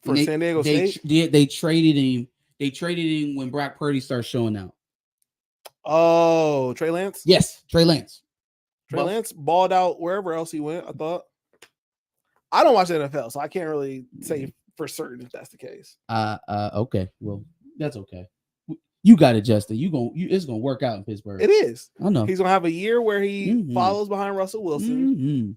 For San Diego State? They traded him. They traded him when Brock Purdy started showing out. Oh, Trey Lance? Yes, Trey Lance. Lance balled out wherever else he went, I thought. I don't watch the NFL, so I can't really say for certain if that's the case. Okay. Well, that's okay. You got it, Justin. It's gonna work out in Pittsburgh. It is. I know. He's gonna have a year where he follows behind Russell Wilson,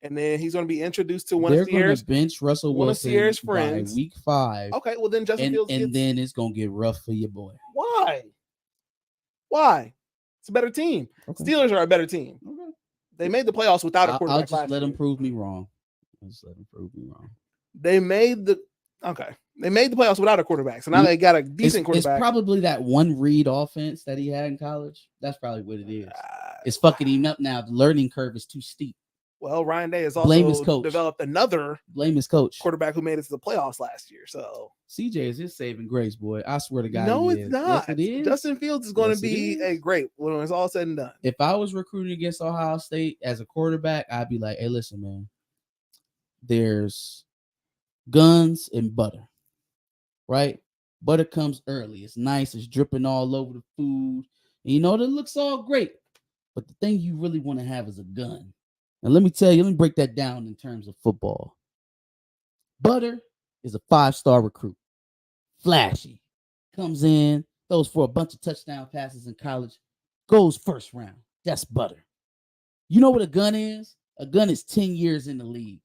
and then he's gonna be introduced to one of Sierra's bench Russell Wilson friends by week 5. Okay, well then Justin Fields and then it's gonna get rough for your boy. Why? It's a better team. Okay. Steelers are a better team. Okay. They made the playoffs without a quarterback. I'll just let them prove me wrong. They made the playoffs without a quarterback, so now they got a decent quarterback. It's probably that one read offense that he had in college. That's probably what it is. It's fucking him up now. The learning curve is too steep. Well, Ryan Day has also developed another quarterback who made it to the playoffs last year. So CJ is his saving grace, boy. I swear to God. No, it's not. Yes, it is. Justin Fields is going to be a great when it's all said and done. If I was recruiting against Ohio State as a quarterback, I'd be like, hey, listen, man. There's guns and butter, right? Butter comes early. It's nice. It's dripping all over the food. And you know, it looks all great. But the thing you really want to have is a gun. And let me break that down in terms of football. Butter is a 5-star recruit. Flashy. Comes in, throws for a bunch of touchdown passes in college, goes first round. That's Butter. You know what a gun is? A gun is 10 years in the league.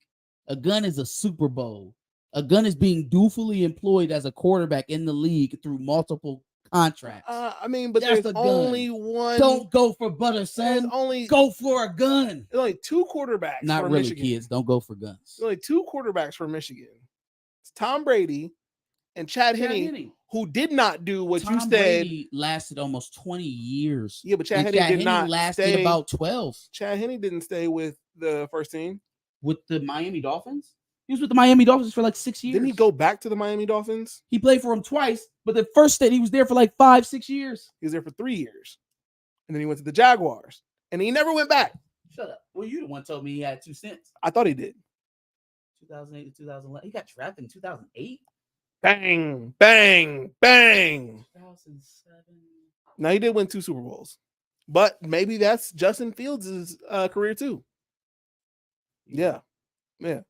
A gun is a Super Bowl. A gun is being dutifully employed as a quarterback in the league through multiple contracts. But there's only one. Don't go for Butter, son. Go for a gun. There's only 2 quarterbacks. Not for really, Michigan. Kids. Don't go for guns. There's only 2 quarterbacks for Michigan. It's Tom Brady and Chad Henne, who did not do what you said. Brady lasted almost 20 years. Yeah, but Chad Henne did not lasted about 12. Chad Henne didn't stay with the first team. With the Miami Dolphins? He was with the Miami Dolphins for like 6 years. Didn't he go back to the Miami Dolphins? He played for them twice, but the first stint he was there for like 5-6 years. He was there for 3 years. And then he went to the Jaguars. And he never went back. Shut up. Well, you the one told me he had 2 stints. I thought he did. 2008 to 2011. He got drafted in 2008? Bang, bang, bang. 2007. Now, he did win 2 Super Bowls. But maybe that's Justin Fields' career too. Yeah. And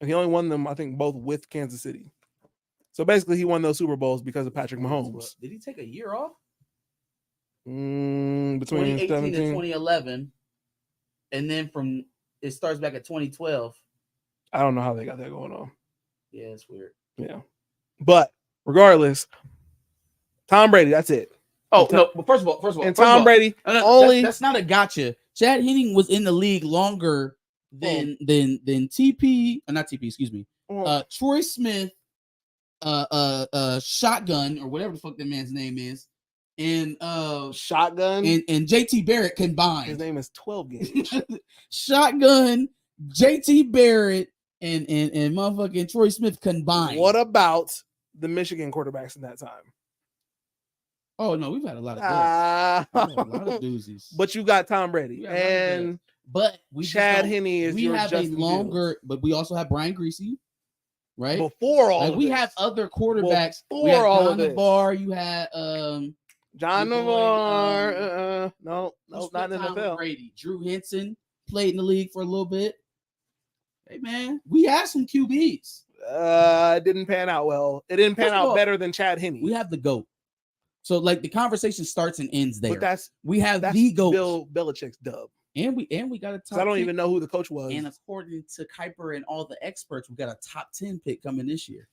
he only won them, I think, both with Kansas City. So basically, he won those Super Bowls because of Patrick Mahomes. Did he take a year off? Between 2018 and 2011. And then it starts back at 2012. I don't know how they got that going on. Yeah, it's weird. Yeah. But regardless, Tom Brady, that's it. Oh, no. But first of all. And Tom Brady only. That's not a gotcha. Chad Henne was in the league longer than TP, not TP, excuse me. Troy Smith, Shotgun, or whatever the fuck that man's name is, and Shotgun and JT Barrett combined. His name is 12 Gauge. Shotgun, JT Barrett, and motherfucking Troy Smith combined. What about the Michigan quarterbacks in that time? Oh no, we've had a lot of doozies. But you got Tom Brady and. But Chad Henne is your Justin Fields. But we also have Brian Greasy, right? Before all of we this. have other quarterbacks. Before all of this. Navarre, you had John Navarre. No, not in the NFL. Brady. Drew Henson played in the league for a little bit. Hey man, we had some QBs. It didn't pan out well. It didn't pan out better than Chad Henne. We have the GOAT. So like the conversation starts and ends there. But we have the GOAT. Bill Belichick's dub. And we got a top. I don't even know who the coach was. And according to Kuiper and all the experts, we got a top 10 pick coming this year.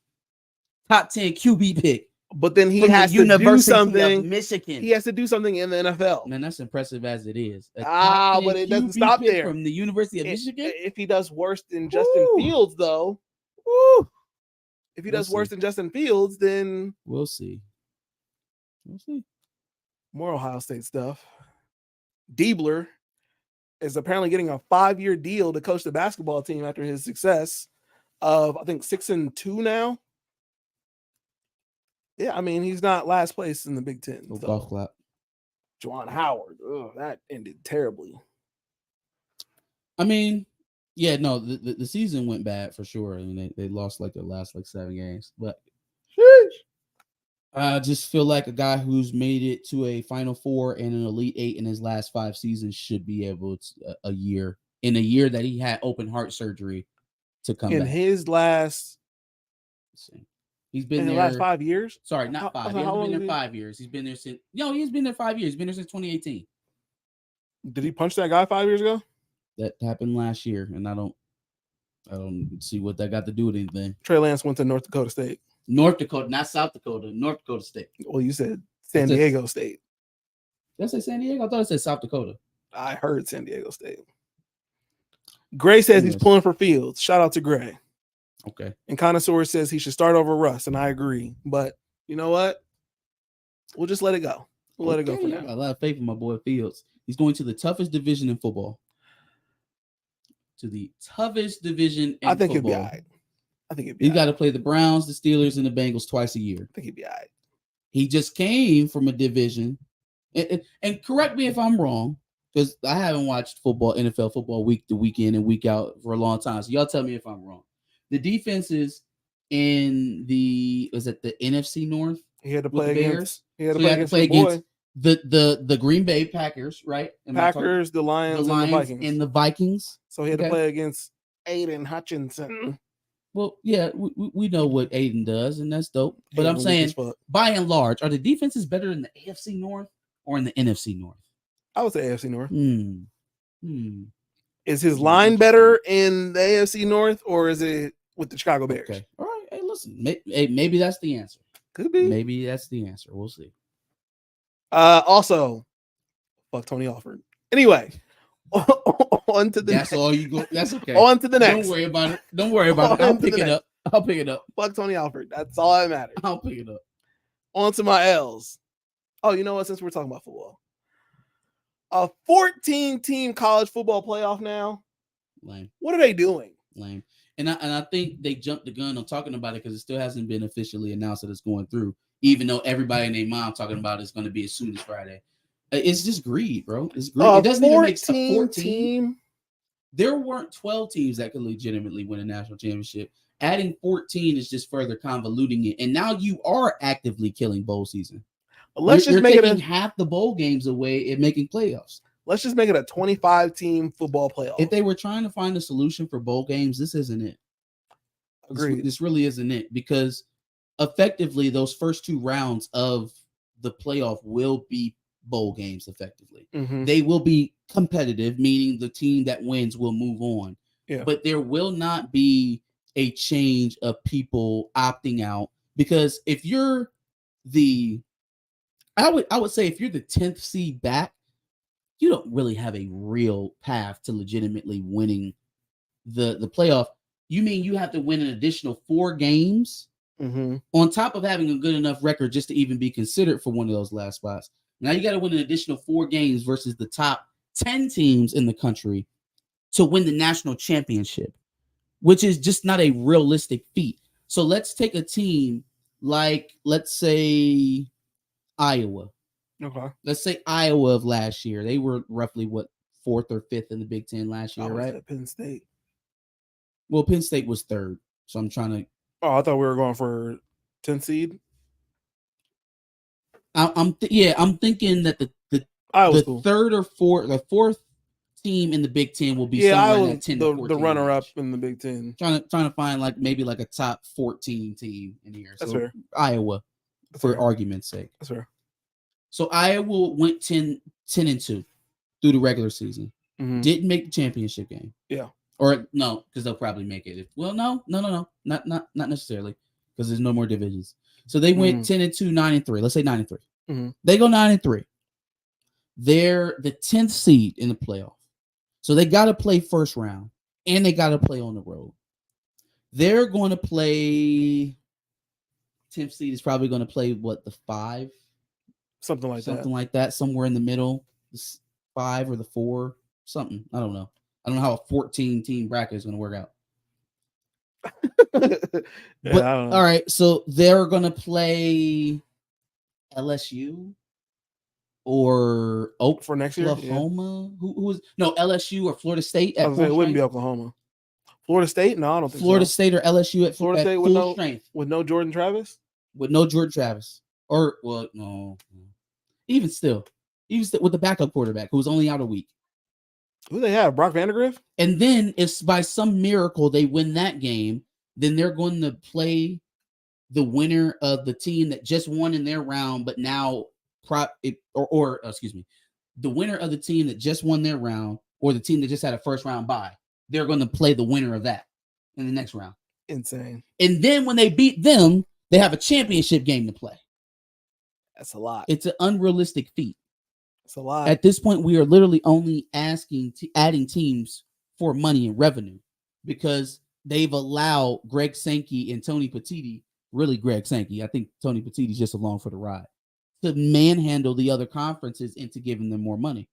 Top 10 QB pick. But then he has to do something. Michigan. He has to do something in the NFL. Man, that's impressive as it is. But it doesn't stop there. From the University of Michigan. If he does worse than Justin Fields, though, if he does worse than Justin Fields, then we'll see. More Ohio State stuff. Diebler is apparently getting a 5-year deal to coach the basketball team after his success of, I think, 6-2 now. Yeah, I mean, he's not last place in the Big Ten. No golf clap. Juwan Howard. That ended terribly. I mean, yeah, no, the season went bad for sure. I mean, they lost like their last 7 games. But I just feel like a guy who's made it to a Final Four and an Elite 8 in his last 5 seasons should be able to a year that he had open heart surgery to come in back. His last. Let's see. He's been in there the last 5 years. Sorry, not 5. He hasn't been there 5 years. He's been there since. No, he's been there 5 years. He's been there since 2018. Did he punch that guy 5 years ago? That happened last year, and I don't see what that got to do with anything. Trey Lance went to North Dakota State. North Dakota, not South Dakota. North Dakota State. Well, you said San Diego State. Did I say San Diego? I thought I said South Dakota. I heard San Diego State. Gray says he's pulling for Fields. Shout out to Gray. Okay. And Connoisseur says he should start over Russ, and I agree. But you know what? We'll just let it go. We'll let it go for now. I got a lot of faith in my boy Fields. He's going to the toughest division in football. To the toughest division in I think football. He'll be all right. I think he'll be He's got to play the Browns, the Steelers, and the Bengals twice a year. I think he'll be all right. He just came from a division. And correct me if I'm wrong, because I haven't watched football, NFL football week to week in and week out for a long time. So y'all tell me if I'm wrong. The defenses in the NFC North? He had to play against. He had to play against the Green Bay Packers, right? Packers, the Lions, and the Vikings. So he had to play against Aiden Hutchinson. Well, yeah, we know what Aiden does, and that's dope. But I'm saying, by and large, are the defenses better in the AFC North or in the NFC North? I would say AFC North. Is his line better in the AFC North, or is it with the Chicago Bears? Okay. All right. Hey, listen. Maybe that's the answer. Could be. Maybe that's the answer. We'll see. Also, fuck Tony Alford. Anyway, on to the That's next. all you go. That's okay. On to the next. Don't worry about it. Don't worry about it. I'll pick it up. I'll pick it up. Fuck Tony Alford. That's all that matters. I'll pick it up. On to my L's. Oh, you know what? Since we're talking about football, a 14-team college football playoff now. Lame. What are they doing? Lame. And I think they jumped the gun on talking about it because it still hasn't been officially announced that it's going through, even though everybody and their mom talking about it's going to be as soon as Friday. It's just greed, bro. It's greed. It doesn't even make a 14 team. There weren't 12 teams that could legitimately win a national championship. Adding 14 is just further convoluting it. And now you are actively killing bowl season. Let's just make it half the bowl games away and making playoffs. Let's just make it a 25-team football playoff. If they were trying to find a solution for bowl games, this isn't it. Agreed. This really isn't it, because effectively those first two rounds of the playoff will be bowl games effectively. Mm-hmm. They will be competitive, meaning the team that wins will move on. Yeah. But there will not be a change of people opting out, because if you're I would say if you're the 10th seed back, you don't really have a real path to legitimately winning the playoff. You mean you have to win an additional 4 games on top of having a good enough record just to even be considered for one of those last spots. Now you got to win an additional 4 games versus the top 10 teams in the country to win the national championship, which is just not a realistic feat. So let's take a team like, let's say, Iowa. Okay. Let's say Iowa of last year. They were roughly 4th or 5th in the Big Ten last year, right? At Penn State. Well, Penn State was 3rd. So I'm trying to. Oh, I thought we were going for 10 seed. I'm thinking that the cool. 3rd or the 4th team in the Big Ten will be somewhere in that 10 to 14 the runner range. up in the Big Ten. Trying to find maybe a top 14 team in here. That's so fair. Iowa, for argument's sake. That's fair. So Iowa went 10-2 through the regular season. Mm-hmm. Didn't make the championship game. Yeah. Or no, because they'll probably make it. No, not necessarily, because there's no more divisions. So they went 10-2, 9-3. Let's say 9-3. Mm-hmm. They go 9-3. They're the 10th seed in the playoff. So they got to play first round, and they got to play on the road. They're going to play. 10th seed is probably going to play the 5. Something like that. Somewhere in the middle, the 5 or the 4, something. I don't know. I don't know how a 14-team bracket is going to work out. I don't know. All right, so they're going to play LSU or for next year. Oklahoma. Yeah. Who was LSU or Florida State? It wouldn't be Oklahoma. Florida State? No, I don't think Florida so. State or LSU at Florida State with full strength with no Jordan Travis. With no Jordan Travis, no. Even still with the backup quarterback who was only out a week. Who they have? Brock Vandagriff? And then if by some miracle they win that game, then they're going to play the winner of the team that just won in their round, but now the winner of the team that just won their round, or the team that just had a first round bye, they're going to play the winner of that in the next round. Insane. And then when they beat them, they have a championship game to play. That's a lot. It's an unrealistic feat. It's a lot. At this point, we are literally only adding teams for money and revenue, because they've allowed Greg Sankey and Tony Petitti, really Greg Sankey, I think Tony Petitti's just along for the ride, to manhandle the other conferences into giving them more money.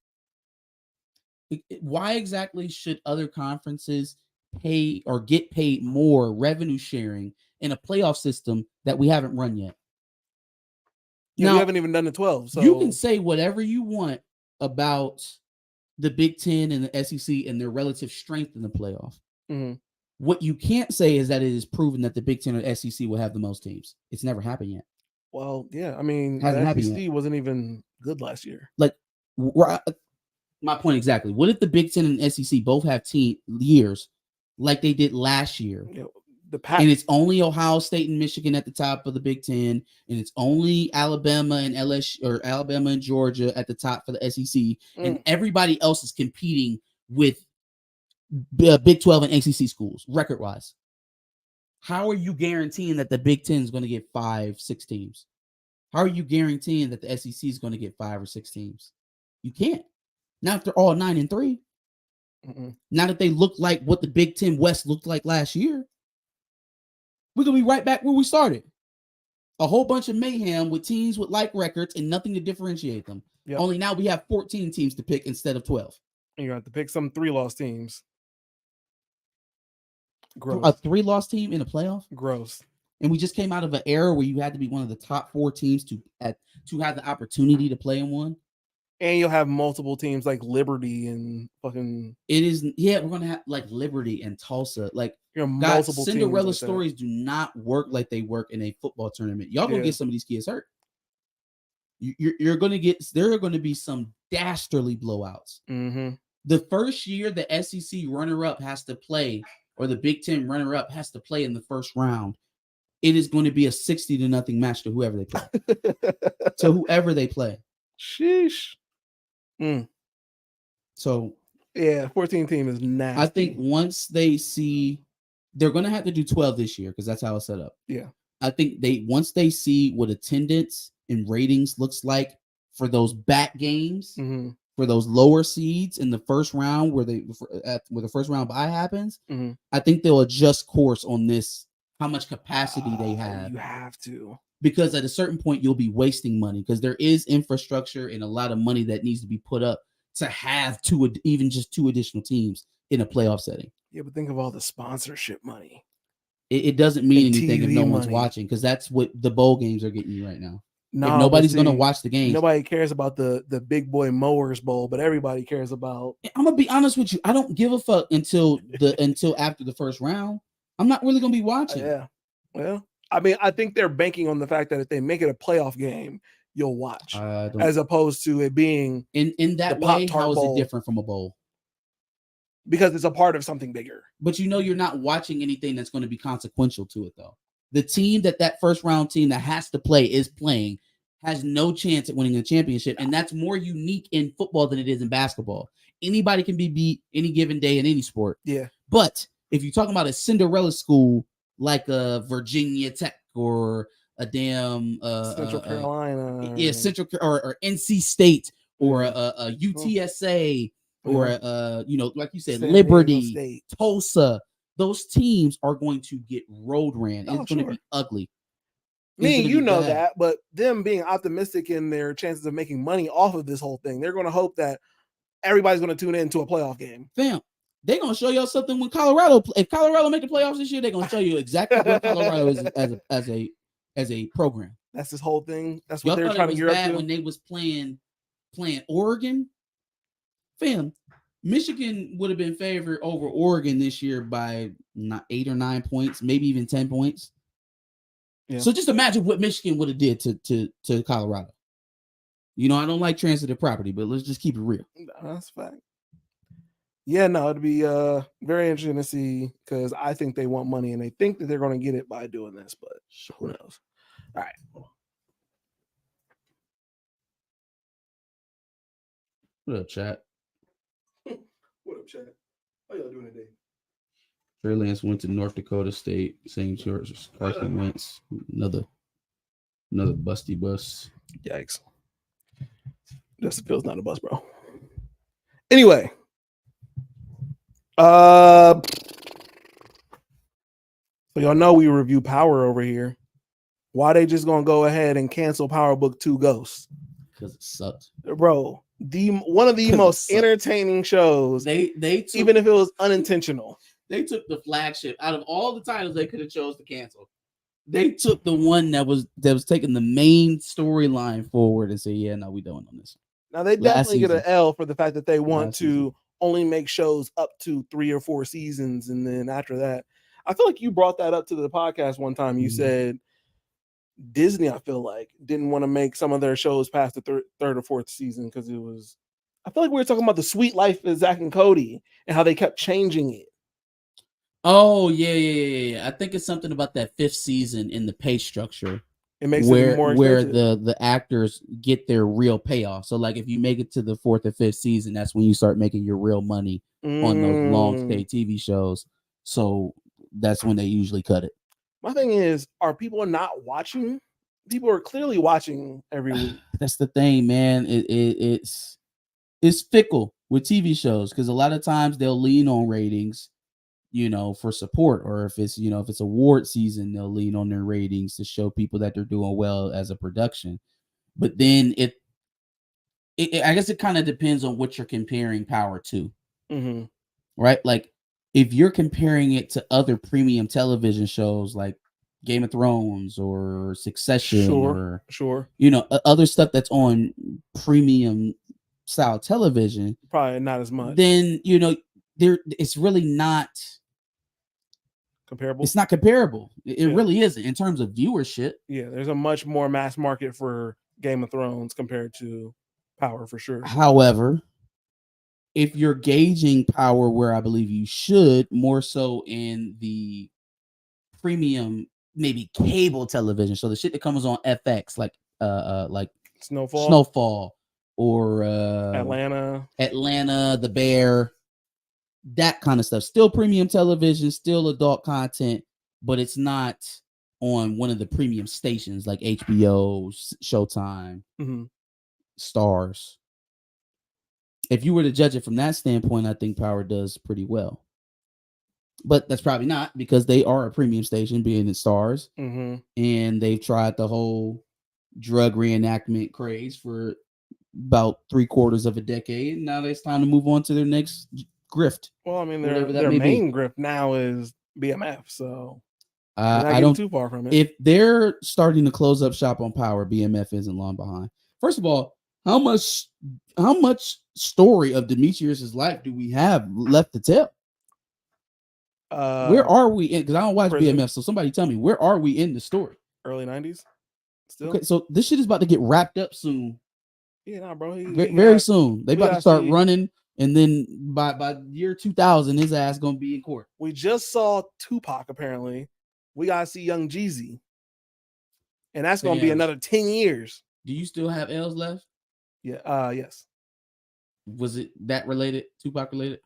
Why exactly should other conferences pay or get paid more revenue sharing in a playoff system that we haven't run yet? Now, we haven't even done the 12. So you can say whatever you want about the Big Ten and the SEC and their relative strength in the playoff. Mm-hmm. What you can't say is that it is proven that the Big Ten or SEC will have the most teams. It's never happened yet. Well, yeah. I mean, the SEC wasn't even good last year. Like, my point exactly. What if the Big Ten and SEC both have years like they did last year? Yeah, and it's only Ohio State and Michigan at the top of the Big Ten, and it's only Alabama and LSU or Alabama and Georgia at the top for the SEC, and everybody else is competing with Big 12 and ACC schools record-wise. How are you guaranteeing that the Big Ten is going to get 5-6 teams? How are you guaranteeing that the SEC is going to get 5 or 6 teams? You can't. Not if they're all 9-3. Not if they look like what the Big Ten West looked like last year. We're going to be right back where we started. A whole bunch of mayhem with teams with like records and nothing to differentiate them. Yep. Only now we have 14 teams to pick instead of 12. And you have to pick some 3-loss teams. Gross. A 3-loss team in a playoff? Gross. And we just came out of an era where you had to be one of the top 4 teams to have the opportunity to play in one. And you'll have multiple teams like Liberty and fucking. It is, yeah. We're gonna have like Liberty and Tulsa. Like, multiple Cinderella stories do not work like they work in a football tournament. Y'all gonna get some of these kids hurt. You're gonna get. There are going to be some dastardly blowouts. Mm-hmm. The first year the SEC runner-up has to play, or the Big Ten runner-up has to play in the first round, it is going to be a 60-0 match to whoever they play. To whoever they play. Sheesh. So yeah, 14 team is nasty. I think once they see, they're going to have to do 12 this year because that's how it's set up. Yeah, I think once they see what attendance and ratings looks like for those back games, for those lower seeds in the first round where the first round bye happens, I think they'll adjust course on this. How much capacity they have. You have to. Because at a certain point, you'll be wasting money because there is infrastructure and a lot of money that needs to be put up to have even just 2 additional teams in a playoff setting. Yeah, but think of all the sponsorship money. It doesn't mean anything if no one's watching, because that's what the bowl games are getting you right now. No, if nobody's going to watch the games. Nobody cares about the Big Boy Mowers Bowl, but everybody cares about. I'm going to be honest with you. I don't give a fuck until after the first round. I'm not really going to be watching. Yeah. Well, I mean, I think they're banking on the fact that if they make it a playoff game, you'll watch, as opposed to it being in that way. How is it different from a bowl? Because it's a part of something bigger. But you're not watching anything that's going to be consequential to it, though. The team that first round team that has to play is playing has no chance at winning a championship, and that's more unique in football than it is in basketball. Anybody can be beat any given day in any sport. Yeah, but if you're talking about a Cinderella school like a Virginia Tech or a damn Central Carolina, Central or NC State or a UTSA or like you said, Liberty, Tulsa, those teams are going to get road ran. It's going to be ugly. That, but them being optimistic in their chances of making money off of this whole thing, they're going to hope that everybody's going to tune in to a playoff game. Fam, they're going to show y'all something when if Colorado make the playoffs this year, they're going to show you exactly what Colorado is as a program. That's this whole thing. That's what they're trying to gear up to. When they was playing Oregon, fam, Michigan would have been favored over Oregon this year by 8 or 9 points, maybe even 10 points. Yeah. So just imagine what Michigan would have did to Colorado. I don't like transitive property, but let's just keep it real. That's a fact. Yeah, no, it'd be very interesting to see because I think they want money and they think that they're going to get it by doing this, but who knows? All right. What up, chat? What up, chat? How y'all doing today? Trey Lance went to North Dakota State. St. George. Carson Wentz. Another busty bus. Yikes. Justin Fields not a bus, bro. Anyway. So y'all know we review Power over here. Why they just gonna go ahead and cancel Power Book 2 Ghosts? Because it sucked. Bro, one of the most entertaining shows. They took, even if it was unintentional. They took the flagship out of all the titles they could have chose to cancel. They took the one that was taking the main storyline forward and said, "Yeah, no, we doing on this." Now they definitely get an L for the fact that they want to only make shows up to 3 or 4 seasons, and then after that, I feel like you brought that up to the podcast one time. You said Disney, I feel like, didn't want to make some of their shows past the third or fourth season because it was. I feel like we were talking about the Sweet Life of Zach and Cody and how they kept changing it. Oh, yeah. I think it's something about that 5th season in the pay structure. It makes it more expensive. Where the actors get their real payoff. So, like, if you make it to the 4th or 5th season, that's when you start making your real money on those long-stay TV shows. So that's when they usually cut it. My thing is, are people not watching? People are clearly watching every week. That's the thing, man. It's fickle with TV shows because a lot of times they'll lean on ratings, for support, or if it's award season, they'll lean on their ratings to show people that they're doing well as a production. But then I guess it kind of depends on what you're comparing Power to, right? Like if you're comparing it to other premium television shows like Game of Thrones or Succession, or other stuff that's on premium style television, probably not as much. Then it's really not comparable. It's not comparable. It really isn't in terms of viewership. Yeah, there's a much more mass market for Game of Thrones compared to Power for sure. However, if you're gauging Power where I believe you should, more so in the premium, maybe cable television, so the shit that comes on FX, like Snowfall, or Atlanta, The Bear, that kind of stuff. Still premium television, still adult content, but it's not on one of the premium stations like HBO, Showtime, Stars. If you were to judge it from that standpoint, I think Power does pretty well. But that's probably not, because they are a premium station, being in Stars, and they've tried the whole drug reenactment craze for about 3/4 of a decade, and now it's time to move on to their next grift. Well, I mean, their main grift now is BMF, so I don't too far from it. If they're starting to close up shop on Power, BMF isn't long behind. First of all, how much story of Demetrius's life do we have left to tell? Where are we in? Because I don't watch BMF, so somebody tell me, where are we in the story? Early 90s. Still. Okay, so this shit is about to get wrapped up soon. Yeah, nah, bro. Very soon. They about to start running, and then by year 2000, his ass gonna be in court. We just saw Tupac. Apparently, we gotta see Young Jeezy, and that's gonna be another 10 years. Do you still have L's left? Yeah. Yes. Was it that related? Tupac related?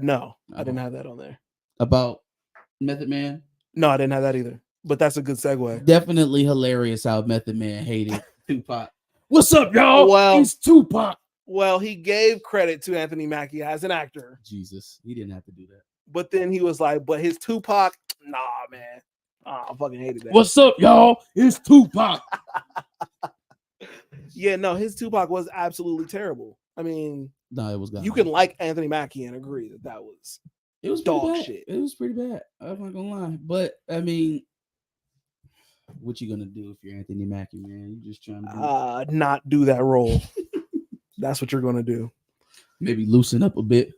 No, I didn't have that on there. About Method Man? No, I didn't have that either. But that's a good segue. Definitely hilarious how Method Man hated Tupac. What's up, y'all? Well, it's Tupac. Well, he gave credit to Anthony Mackie as an actor. Jesus, he didn't have to do that. But then he was like, but his Tupac, nah, man. I fucking hated that. What's up, y'all? It's Tupac. Yeah, no, his Tupac was absolutely terrible. I mean, no, it was. You can like Anthony Mackie and agree that was. It was dog shit. It was pretty bad. I'm not gonna lie, but I mean, what you gonna do if you're Anthony Mackie, man? You just trying to not do that role. That's what you're gonna do. Maybe loosen up a bit.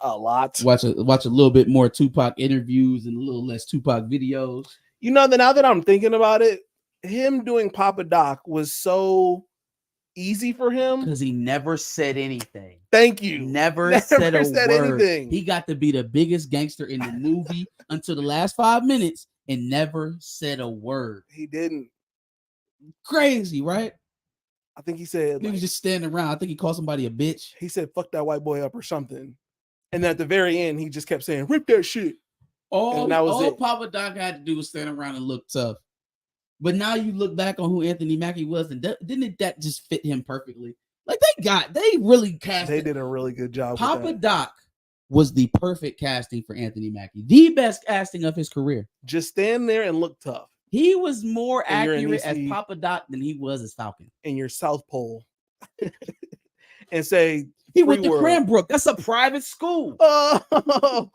A lot. Watch a little bit more Tupac interviews and a little less Tupac videos. Now that I'm thinking about it, him doing Papa Doc was so easy for him because he never said anything. Thank you. Never said word. Anything. He got to be the biggest gangster in the movie until the last 5 minutes and never said a word. He didn't. Crazy, right? I think he said he was just standing around. I think he called somebody a bitch. He said, "Fuck that white boy up" or something. And at the very end, he just kept saying, "Rip that shit." All Papa Doc had to do was stand around and look tough. But now you look back on who Anthony Mackie was, and didn't that just fit him perfectly? Like they really cast. They did a really good job. Papa Doc was the perfect casting for Anthony Mackie, the best casting of his career. Just stand there and look tough. He was more accurate as Papa Doc than he was as Falcon. In your South Pole. And say he went to Cranbrook. That's a private school. Oh.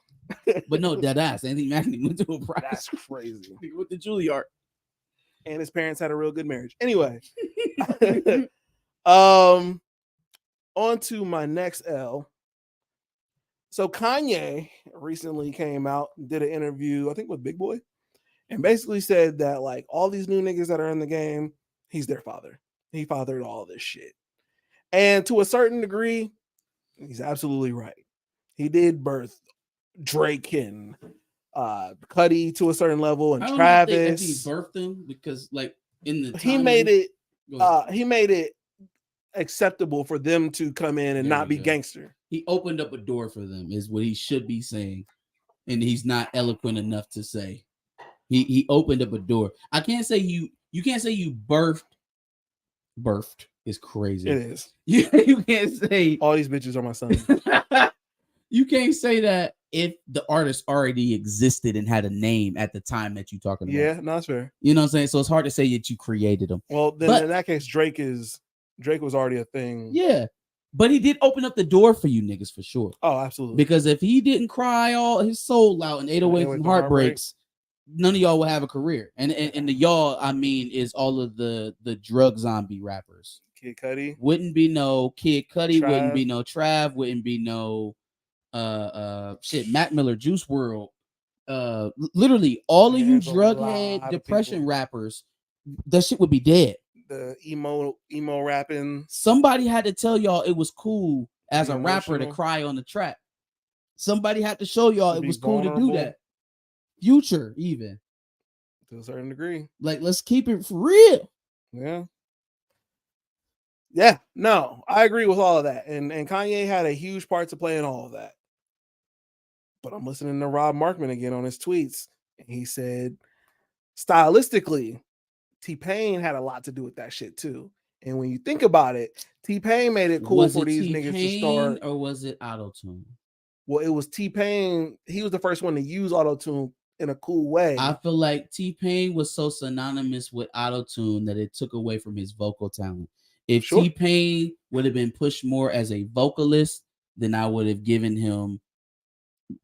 But no, dead ass. Anthony Mackie went to a private. That's crazy. He went to Juilliard. And his parents had a real good marriage. Anyway. On to my next L. So Kanye recently came out and did an interview, I think with Big Boy, and basically said that like all these new niggas that are in the game, he's their father. He fathered all this shit. And to a certain degree, he's absolutely right. He did birth Drake and Cudi to a certain level, and Travis. I think he birthed them because, like, in the time he made it acceptable for them to come in and not be gangster. He opened up a door for them, is what he should be saying, and he's not eloquent enough to say. He opened up a door. I can't say you can't say you birthed. Birthed is crazy. It is. You can't say all these bitches are my sons. You can't say that if the artist already existed and had a name at the time that you're talking about. Yeah, no, that's fair. You know what I'm saying? So it's hard to say that you created them. Well, then in that case, Drake was already a thing. Yeah. But he did open up the door for you niggas for sure. Oh, absolutely. Because if he didn't cry all his soul out in 808s and Heartbreaks, none of y'all will have a career. And the y'all, I mean, is all of the drug zombie rappers. Kid Cudi. Wouldn't be no Kid Cudi, wouldn't be no Trav, wouldn't be no Mac Miller, Juice WRLD. Literally all of you drug head depression rappers, that shit would be dead. The emo rapping. Somebody had to tell y'all it was cool as a rapper to cry on the track. Somebody had to show y'all it was cool to do that. Future, even to a certain degree. Like, let's keep it for real. Yeah, no, I agree with all of that. And Kanye had a huge part to play in all of that. But I'm listening to Rob Markman again on his tweets. And he said, stylistically, T-Pain had a lot to do with that shit too. And when you think about it, T-Pain made it cool for these niggas to start. Or was it auto-tune? Well, it was T-Pain. He was the first one to use auto-tune in a cool way. I feel like T-Pain was so synonymous with auto-tune that it took away from his vocal talent. If T-Pain would have been pushed more as a vocalist, then I would have given him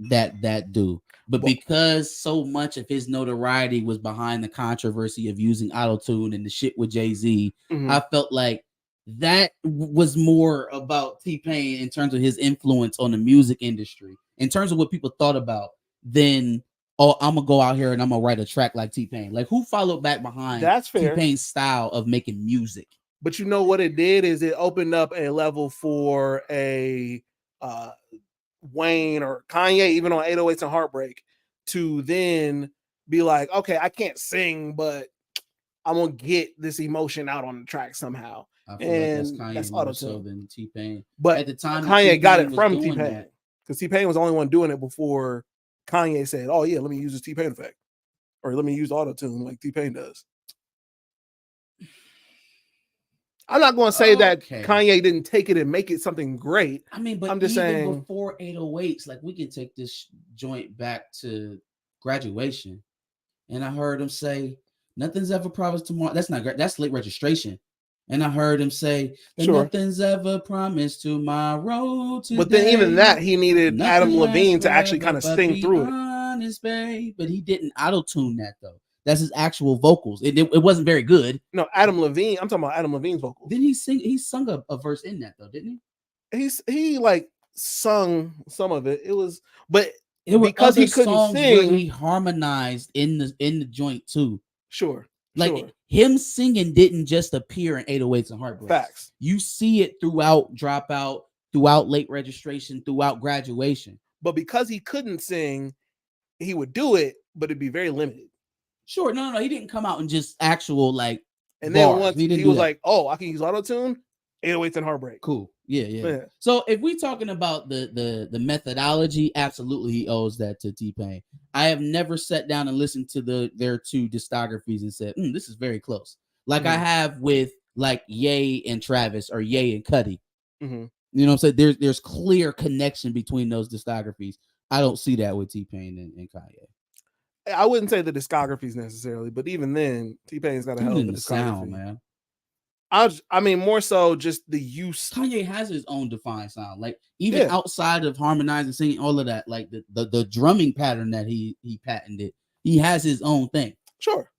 that due. But because so much of his notoriety was behind the controversy of using auto-tune and the shit with Jay-Z, I felt like that was more about T-Pain in terms of his influence on the music industry, in terms of what people thought about, than, oh, I'm gonna go out here and I'm gonna write a track like T-Pain. Like, who followed back behind T-Pain's style of making music? But you know what it did is it opened up a level for a Wayne or Kanye, even on 808s and Heartbreak, to then be like, okay, I can't sing, but I'm gonna get this emotion out on the track somehow. I feel and like that's Kanye more so than T-Pain. But at the time, Kanye got it from T-Pain, because T-Pain was the only one doing it before Kanye said, "Oh yeah, let me use this T-Pain effect, or let me use auto-tune like T-Pain does." I'm not going to say that Kanye didn't take it and make it something great. I mean, but I'm just saying before 808s, like, we can take this joint back to Graduation, and I heard him say, "Nothing's ever promised tomorrow." That's not great. That's Late Registration. And I heard him say, "Nothing's ever promised tomorrow." Today. But then even that, he needed Adam Levine to actually kind of sing through it. Honest, babe. But he didn't auto-tune that though. That's his actual vocals. It wasn't very good. No, Adam Levine. I'm talking about Adam Levine's vocals. Didn't he sing? He sung a verse in that though, didn't he? He like sung some of it. It was, but it was because he couldn't sing. He harmonized in the joint too. Sure. Like him singing didn't just appear in 808s and Heartbreaks. Facts. You see it throughout Dropout, throughout Late Registration, throughout Graduation. But because he couldn't sing, he would do it, but it'd be very limited. Sure, no, he didn't come out and just actual like. And bars. Then once he was like, "Oh, I can use auto-tune, 808s and Heartbreak." Cool, yeah. So if we're talking about the methodology, absolutely, he owes that to T-Pain. I have never sat down and listened to their 2 discographies and said, "This is very close." Like I have with like Ye and Travis or Ye and Cudi. Mm-hmm. You know what I'm saying? There's clear connection between those discographies. I don't see that with T-Pain and Kanye. I wouldn't say the discographies necessarily, but even then, T-Pain's got a hell of a discography. Sound, man. I mean, more so just the use. Kanye has his own defined sound, like even outside of harmonizing, singing, all of that, like the drumming pattern that he patented, he has his own thing. Sure,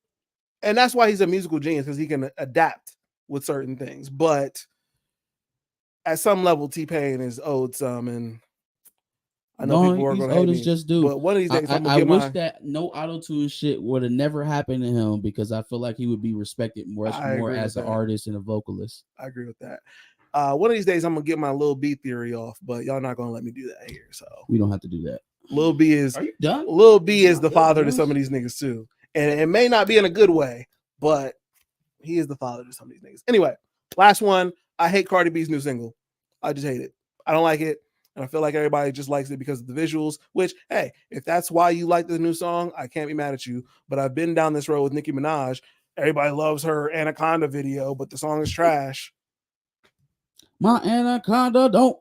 and that's why he's a musical genius, because he can adapt with certain things. But at some level, T-Pain is owed some, and I know people are going to hate me. Just do. But one of these days, I wish that no auto-tune shit would have never happened to him, because I feel like he would be respected much more as an artist and a vocalist. I agree with that. One of these days, I'm going to get my Lil B theory off, but y'all not going to let me do that here. So we don't have to do that. Lil B is. Are you done? Lil B is the father to some of these niggas too, and it may not be in a good way, but he is the father to some of these niggas. Anyway, last one. I hate Cardi B's new single. I just hate it. I don't like it. And I feel like everybody just likes it because of the visuals, which, hey, if that's why you like the new song, I can't be mad at you. But I've been down this road with Nicki Minaj. Everybody loves her Anaconda video, but the song is trash. My Anaconda don't.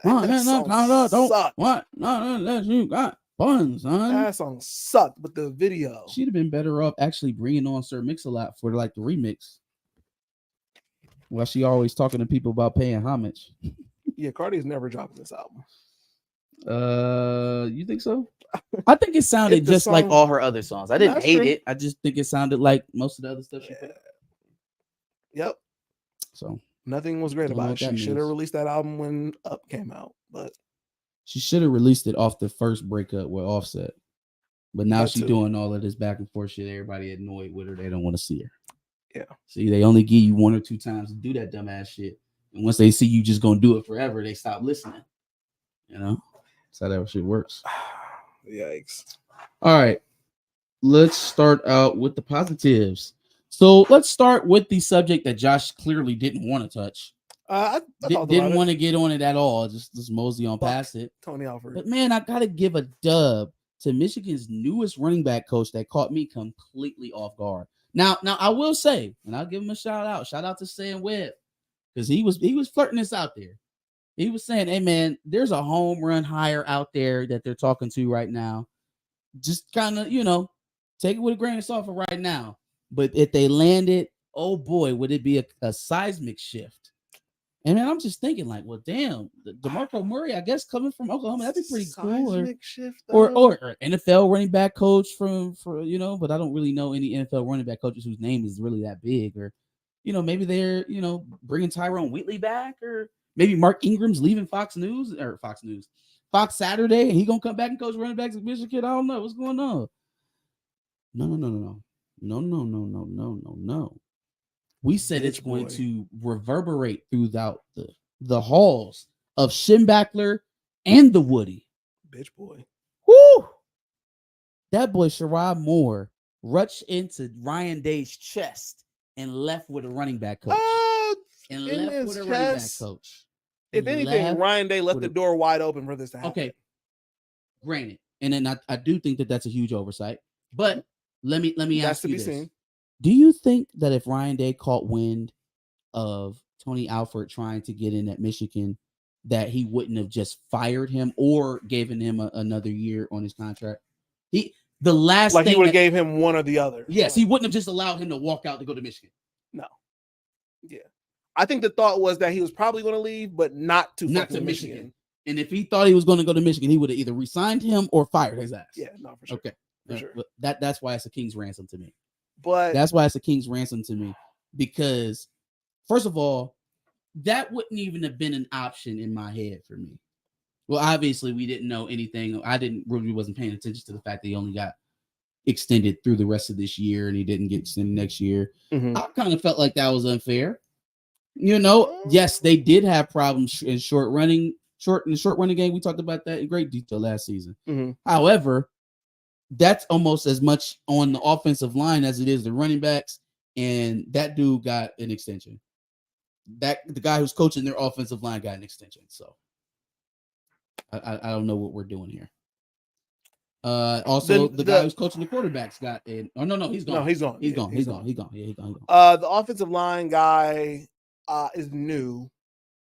My Anaconda don't. Suck. What? Not unless you got fun, son. That song sucked, but the video. She'd have been better off actually bringing on Sir Mix-a-Lot for like the remix. Well, she always talking to people about paying homage. Yeah, Cardi's never dropping this album. You think so? I think it sounded just like all her other songs. I didn't hate it. I just think it sounded like most of the other stuff she put. Yep. So nothing was great about it. She should have released that album when Up came out, but she should have released it off the first breakup with Offset. But now she's doing all of this back and forth shit. Everybody annoyed with her. They don't want to see her. Yeah. See, they only give you 1 or 2 times to do that dumbass shit. And once they see you just gonna do it forever, they stop listening. You know? That's how that shit works. Yikes. All right. Let's start out with the positives. So let's start with the subject that Josh clearly didn't want to touch. I didn't want to get on it at all. Just mosey on past it. Tony Alford. But man, I gotta give a dub to Michigan's newest running back coach that caught me completely off guard. Now I will say, and I'll give him a shout out. Shout out to Sam Webb. Because he was flirting this out there. He was saying, hey, man, there's a home run hire out there that they're talking to right now. Just kind of, take it with a grain of salt for right now. But if they land it, oh, boy, would it be a seismic shift. And then I'm just thinking like, well, damn, DeMarco Murray, I guess, coming from Oklahoma, that'd be pretty cool. Or NFL running back coach but I don't really know any NFL running back coaches whose name is really that big. Or maybe they're, bringing Tyrone Wheatley back, or maybe Mark Ingram's leaving Fox Saturday, and he going to come back and coach running backs at Michigan. I don't know what's going on. No. We said it's going to reverberate throughout the halls of Schembechler and the Woody. Bitch boy. Woo! That boy, Sherrod Moore, rushed into Ryan Day's chest and left with a running back coach. If anything, Ryan Day left the door wide open for this to happen. Okay, granted, and then I do think that that's a huge oversight. But let me ask you this: seen. Do you think that if Ryan Day caught wind of Tony Alford trying to get in at Michigan, that he wouldn't have just fired him or given him another year on his contract? He would have gave him one or the other. Yes, he wouldn't have just allowed him to walk out to go to Michigan. No. Yeah. I think the thought was that he was probably going to leave, but not to Michigan. And if he thought he was going to go to Michigan, he would have either resigned him or fired his ass. Yeah, no, for sure. Okay. For sure. That's why it's a king's ransom to me. But that's why it's a king's ransom to me, because first of all, that wouldn't even have been an option in my head for me. Well, obviously we didn't know anything. I wasn't paying attention to the fact that he only got, extended through the rest of this year and he didn't get extended next year. I kind of felt like that was unfair. Yes, they did have problems in short running game. We talked about that in great detail last season. However, that's almost as much on the offensive line as it is the running backs, and that dude got an extension. The guy who's coaching their offensive line got an extension. So I don't know what we're doing here. Also, the guy who's coaching the quarterbacks got in. Oh no, he's gone. No, he's gone. He's gone. Yeah, he's gone. The offensive line guy is new.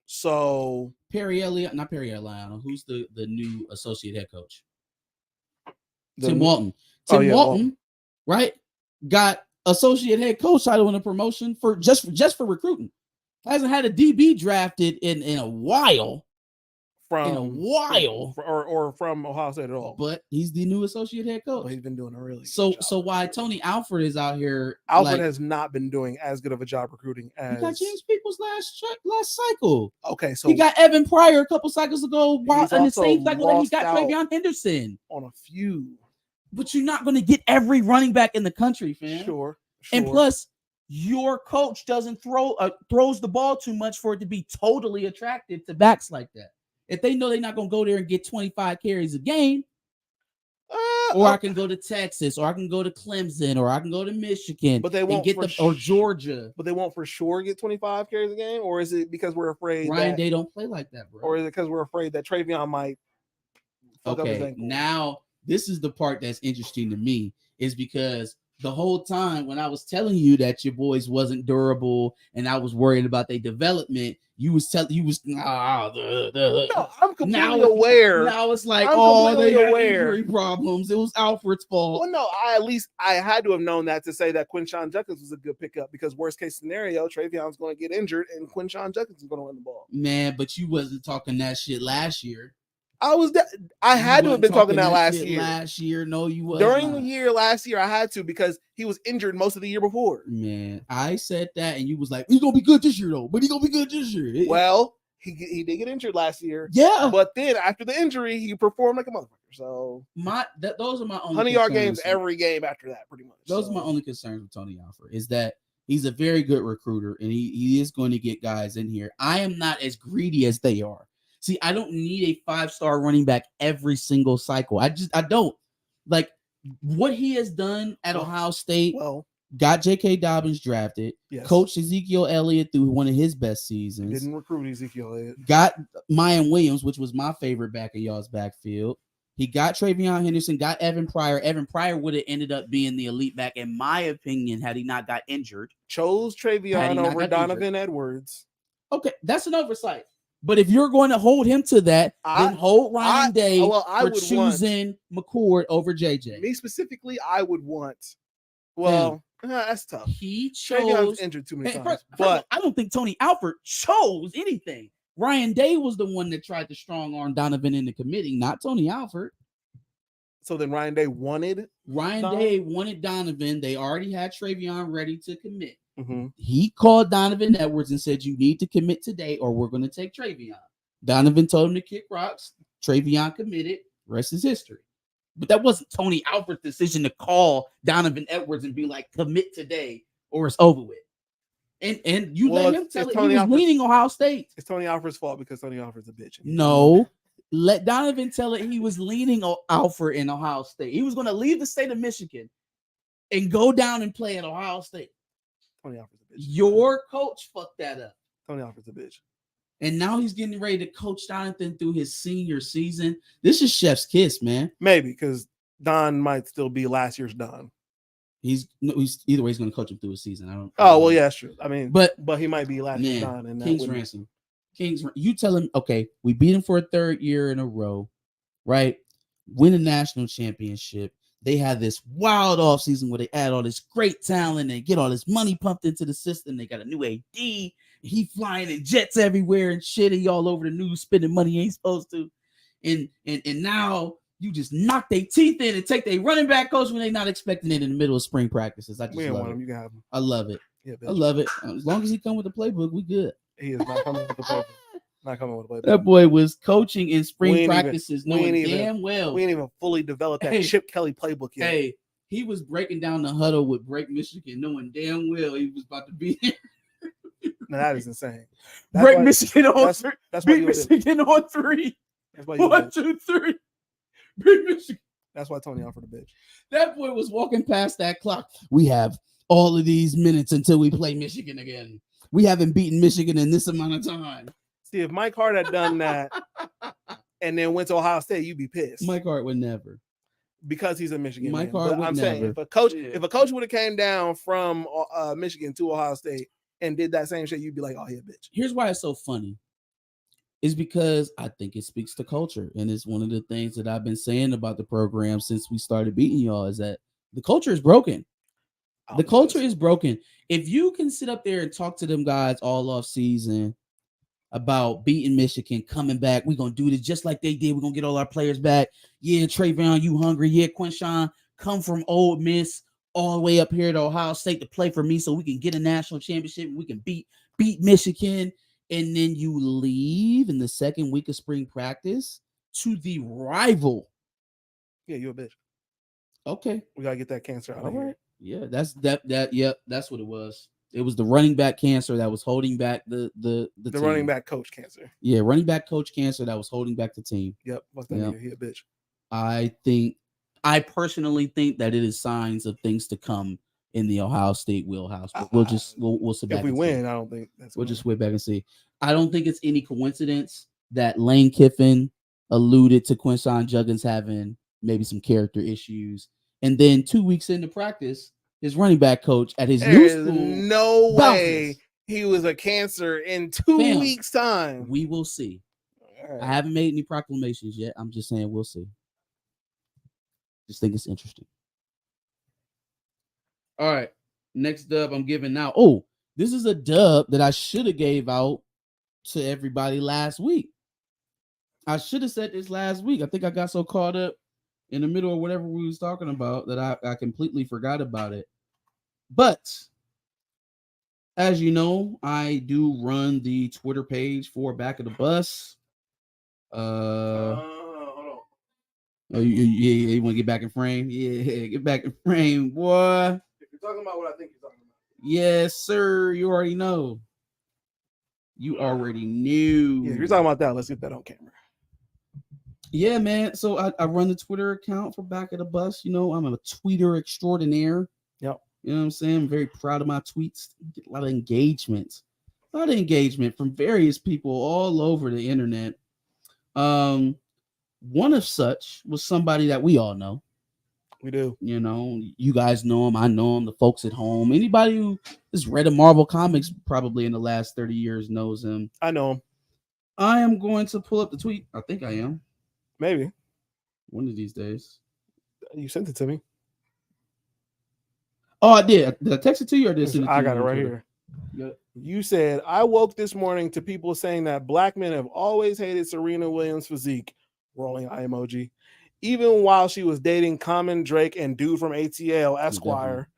So not Perry Eliano. Who's the new associate head coach? Tim Walton. Walton, right? Got associate head coach title in a promotion for just for recruiting. Hasn't had a DB drafted in a while. Or from Ohio State at all. But he's the new associate head coach. Well, he's been doing a really good job. So why Tony Alford is out here? Alford has not been doing as good of a job recruiting as he got James Peoples last cycle. Okay, so he got Evan Pryor a couple cycles ago while in the same cycle that he got Travion Henderson on a few. But you're not going to get every running back in the country, fam. Sure. And plus, your coach doesn't throws the ball too much for it to be totally attractive to backs like that. If they know they're not going to go there and get 25 carries a game, or I can go to Texas, or I can go to Clemson, or I can go to Michigan, but they won't or Georgia. But they won't for sure get 25 carries a game, or is it because we're afraid Ryan Day don't play like that, bro? Or is it because we're afraid that Travion might fuck up his ankle? Now this is the part that's interesting to me, is because the whole time when I was telling you that your boys wasn't durable and I was worried about their development, no, I'm completely aware. Now it's like, they had injury problems. It was Alfred's fault. Well, no, I had to have known that to say that Quinshon Judkins was a good pickup, because worst case scenario, Travion's going to get injured and Quinshon Judkins is going to win the ball. Man, but you wasn't talking that shit last year. I had to have been talking that last year. Last year, no, you wasn't. During the year last year, I had to, because he was injured most of the year before. Man, I said that, and you was like, "He's gonna be good this year, though." But he's gonna be good this year. Well, he did get injured last year. Yeah, but then after the injury, he performed like a motherfucker. So those are my only 100-yard games every game after that, pretty much. Those are my only concerns with Tony Alford, is that he's a very good recruiter, and he is going to get guys in here. I am not as greedy as they are. See, I don't need a 5-star running back every single cycle. I don't. Like, what he has done at Ohio State, got J.K. Dobbins drafted, coached Ezekiel Elliott through one of his best seasons. Didn't recruit Ezekiel Elliott. Got Mayan Williams, which was my favorite back of y'all's backfield. He got Travion Henderson, got Evan Pryor. Evan Pryor would have ended up being the elite back, in my opinion, had he not got injured. Chose Travion over Donovan Edwards. Okay, that's an oversight. But if you're going to hold him to that, then hold Ryan Day for choosing McCord over JJ. Me specifically, I would want. Well, that's tough. He chose. Travion's injured too many times. But I don't think Tony Alford chose anything. Ryan Day was the one that tried to strong arm Donovan into committing, not Tony Alford. So then Ryan Day wanted Donovan. They already had Travion ready to commit. Mm-hmm. He called Donovan Edwards and said, "You need to commit today, or we're going to take Travion." Donovan told him to kick rocks. Travion committed. Rest is history. But that wasn't Tony Alford's decision to call Donovan Edwards and be like, "Commit today, or it's over with." And you let him tell it. He was leaning Ohio State. It's Tony Alford's fault because Tony Alford's a bitch. No. Let Donovan tell it. He was leaning Alford in Ohio State. He was going to leave the state of Michigan and go down and play at Ohio State. Tony Alford's a bitch. Your coach fucked that up. Tony Alford's a bitch. And now he's getting ready to coach Jonathan through his senior season. This is chef's kiss, man. Maybe, because Don might still be last year's Don. He's either way, he's going to coach him through a season. Yeah, that's true. I mean, but he might be last year's Don. And King's ransom. You tell him, okay, we beat him for a third year in a row, right? Win a national championship. They had this wild off season where they add all this great talent and get all this money pumped into the system. They got a new AD. He flying in jets everywhere and shit. He all over the news spending money he ain't supposed to. And now you just knock their teeth in and take their running back coach when they're not expecting it in the middle of spring practices. I just love it. You can have him. I love it. Yeah, I love it. As long as he come with the playbook, we good. He is not coming with the playbook. Not coming with the playbook. That boy was coaching in spring practices, knowing damn well we ain't even fully developed that Chip Kelly playbook yet. Hey, He was breaking down the huddle with Break Michigan, knowing damn well he was about to be there. Now that is insane. Break Michigan on three. That's Beat Michigan on 3. That's why 1, 2, 3. Beat Michigan. That's why Tony offered a bitch. That boy was walking past that clock. We have all of these minutes until we play Michigan again. We haven't beaten Michigan in this amount of time. See, if Mike Hart had done that and then went to Ohio State, you'd be pissed. Mike Hart would never. Because he's a Michigan Mike man. Hart would I'm never. saying if a coach would have came down from Michigan to Ohio State and did that same shit, you'd be like, oh, yeah, bitch. Here's why it's so funny. Is because I think it speaks to culture. And it's one of the things that I've been saying about the program since we started beating y'all is that the culture is broken. The culture is broken. If you can sit up there and talk to them guys all off season about beating Michigan, coming back, we're going to do this just like they did. We're going to get all our players back. Yeah, Trayvon, you hungry. Yeah, Quinshawn, come from Ole Miss all the way up here to Ohio State to play for me so we can get a national championship. We can beat Michigan. And then you leave in the second week of spring practice to the rival. Yeah, you a bitch. Okay. We got to get that cancer out of here. Yeah, that's what it was. It was the running back cancer that was holding back the team. Running back coach cancer. Yeah, running back coach cancer that was holding back the team. Yep. What's that nigga? He a bitch. I personally think that it is signs of things to come in the Ohio State wheelhouse. But we'll sit back. If we win, I don't think that's. We'll just wait back and see. I don't think it's any coincidence that Lane Kiffin alluded to Quinshawn Judkins having maybe some character issues, and then 2 weeks into practice, his running back coach at his new school. No way he was a cancer in 2 weeks' time. We will see. Right. I haven't made any proclamations yet. I'm just saying we'll see. Just think it's interesting. All right. Next dub I'm giving now. Oh, this is a dub that I should have gave out to everybody last week. I should have said this last week. I think I got so caught up in the middle of whatever we was talking about that I completely forgot about it. But as you know, I do run the Twitter page for Back of the Bus. Hold on. Oh, you want to get back in frame? Yeah, get back in frame, boy. If you're talking about what I think you're talking about. Yes, sir. You already know. You already knew. Yeah, if you're talking about that, let's get that on camera. Yeah, man. So I run the Twitter account for Back of the Bus. You know, I'm a tweeter extraordinaire. Yep. You know what I'm saying? I'm very proud of my tweets. Get a lot of engagement. A lot of engagement from various people all over the internet. One of such was somebody that we all know. We do. You know, you guys know him. I know him. The folks at home. Anybody who has read a Marvel comics probably in the last 30 years knows him. I know him. I am going to pull up the tweet. I think I am. Maybe. One of these days. You sent it to me. Oh, I did. Did I text it to you or did I send it to you? I got it right here. Yep. You said, I woke this morning to people saying that black men have always hated Serena Williams' physique. Rolling eye emoji. Even while she was dating Common, Drake, and Dude from ATL, Esquire.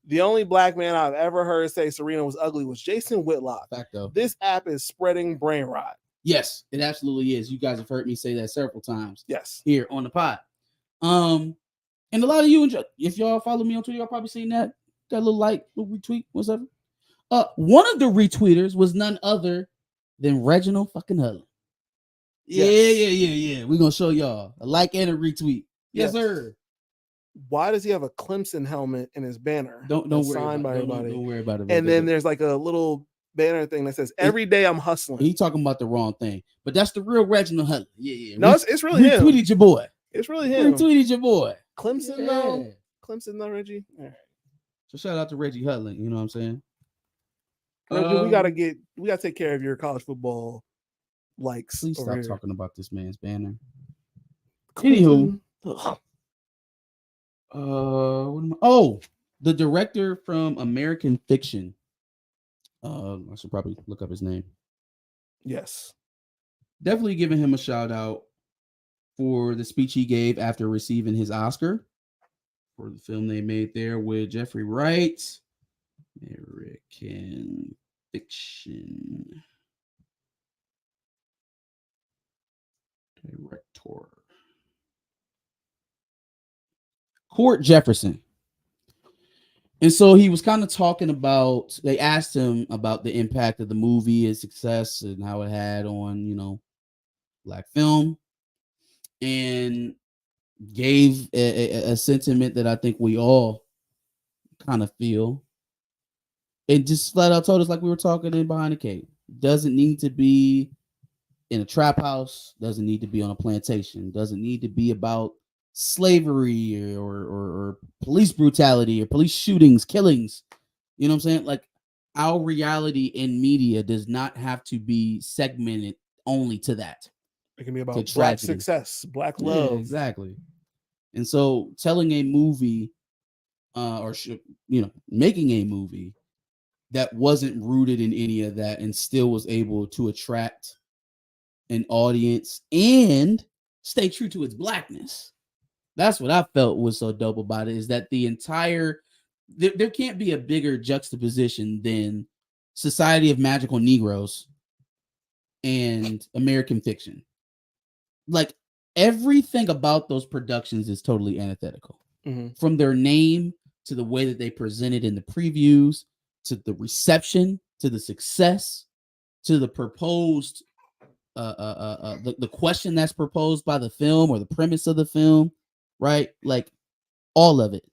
The only black man I've ever heard say Serena was ugly was Jason Whitlock. Facto. This app is spreading brain rot. Yes, it absolutely is. You guys have heard me say that several times. Yes. Here on the pod. And a lot of you, if y'all follow me on Twitter, y'all probably seen that. Got a little like, little retweet, whatever. One of the retweeters was none other than Reginald fucking Hudlin. Yeah. We're going to show y'all a like and a retweet. Yes, sir. Why does he have a Clemson helmet in his banner? Don't worry signed about by it. everybody. Don't worry about it. And then there's like a little banner thing that says, every day I'm hustling. He talking about the wrong thing. But that's the real Reginald Hudlin. Yeah. No, it's really him. Retweeted your boy. It's really him. Retweeted your boy. Clemson, though. Clemson, though, Reggie. All right. So shout out to Reggie Hudlin. You know what I'm saying? Reggie, we gotta take care of your college football likes. Please stop talking about this man's banner. Clemson. Anywho, the director from American Fiction. I should probably look up his name. Yes, definitely giving him a shout out for the speech he gave after receiving his Oscar for the film they made there with Jeffrey Wright. American Fiction director Court Jefferson. And so he was kind of talking about, they asked him about the impact of the movie, its success, and how it had on, black film, and gave a sentiment that I think we all kind of feel. And just flat out told us, like we were talking in Behind the Cave, doesn't need to be in a trap house, doesn't need to be on a plantation, doesn't need to be about slavery or police brutality or police shootings, killings. You know what I'm saying? Like, our reality in media does not have to be segmented only to that. It can be about black success, black love. Yeah, exactly. And so telling a movie making a movie that wasn't rooted in any of that and still was able to attract an audience and stay true to its blackness. That's what I felt was so dope about it, is that the entire there can't be a bigger juxtaposition than Society of Magical Negroes and American Fiction. Like, everything about those productions is totally antithetical. Mm-hmm. From their name to the way that they presented in the previews, to the reception, to the success, to the proposed the question that's proposed by the film or the premise of the film, right? Like, all of it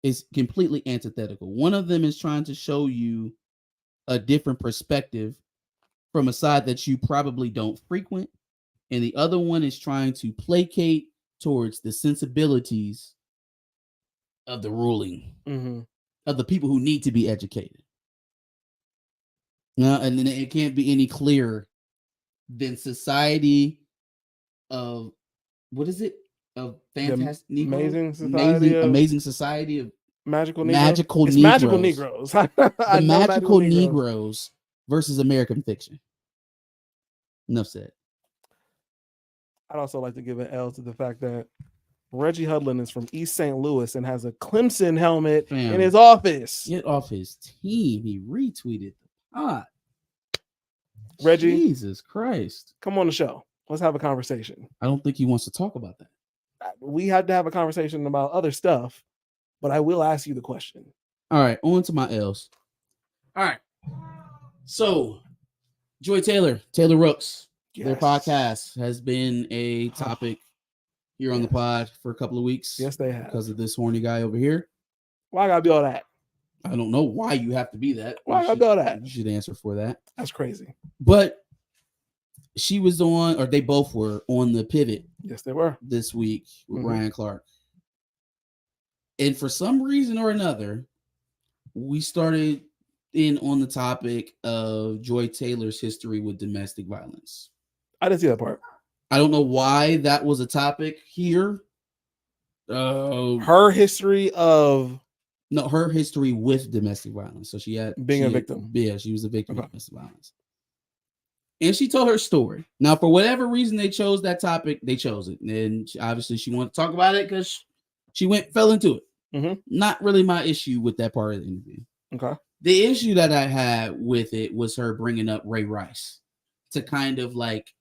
is completely antithetical. One of them is trying to show you a different perspective from a side that you probably don't frequent, and the other one is trying to placate towards the sensibilities of the ruling, of the people who need to be educated. And then it can't be any clearer than Society of, what is it? Of Fantastic Negroes? Amazing Society of Magical Negroes. Magical Negroes. The Magical Negroes versus American Fiction. Enough said. I'd also like to give an L to the fact that Reggie Hudlin is from East St. Louis and has a Clemson helmet in his office. Get off his team. He retweeted the pod. Reggie, Jesus Christ. Come on the show. Let's have a conversation. I don't think he wants to talk about that. We had to have a conversation about other stuff, but I will ask you the question. All right, on to my L's. All right. So, Joy Taylor Rooks, their podcast has been a topic here on the pod for a couple of weeks. Yes, they have. Because of this horny guy over here. Why I gotta be all that? I don't know why you have to be that. Why I gotta be all that? You should answer for that. That's crazy. But she was on, or they both were on the Pivot. Yes, they were. This week with Ryan Clark. And for some reason or another, we started in on the topic of Joy Taylor's history with domestic violence. I didn't see that part. I don't know why that was a topic here. Her history with domestic violence. So she had a victim. Yeah, she was a victim of domestic violence. And she told her story. Now, for whatever reason they chose that topic, they chose it. And obviously she wanted to talk about it because she fell into it. Not really my issue with that part of the interview. Okay. The issue that I had with it was her bringing up Ray Rice to kind of like,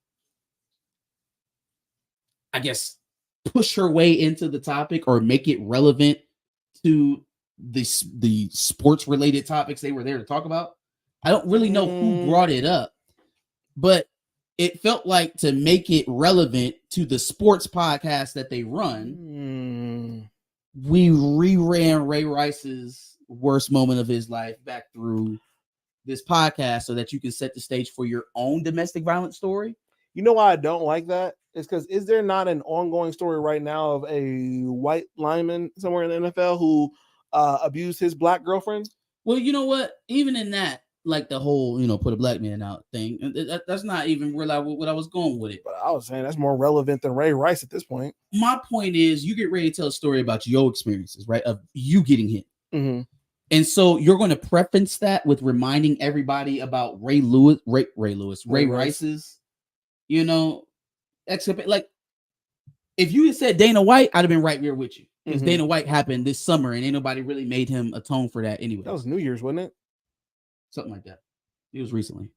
I guess, push her way into the topic or make it relevant to the sports related topics they were there to talk about. I don't really know who brought it up, but it felt like to make it relevant to the sports podcast that they run, we reran Ray Rice's worst moment of his life back through this podcast so that you can set the stage for your own domestic violence story. You know why I don't like that? It's because is there not an ongoing story right now of a white lineman somewhere in the NFL who abused his black girlfriend? Well, you know what? Even in that, like the whole, put a black man out thing, that's not even what I was going with it. But I was saying that's more relevant than Ray Rice at this point. My point is, you get ready to tell a story about your experiences, right? Of you getting hit. And so you're going to preface that with reminding everybody about Ray Rice's, except like if you had said Dana White, I'd have been right there with you. Because Dana White happened this summer and ain't nobody really made him atone for that anyway. That was New Year's, wasn't it? Something like that. It was recently.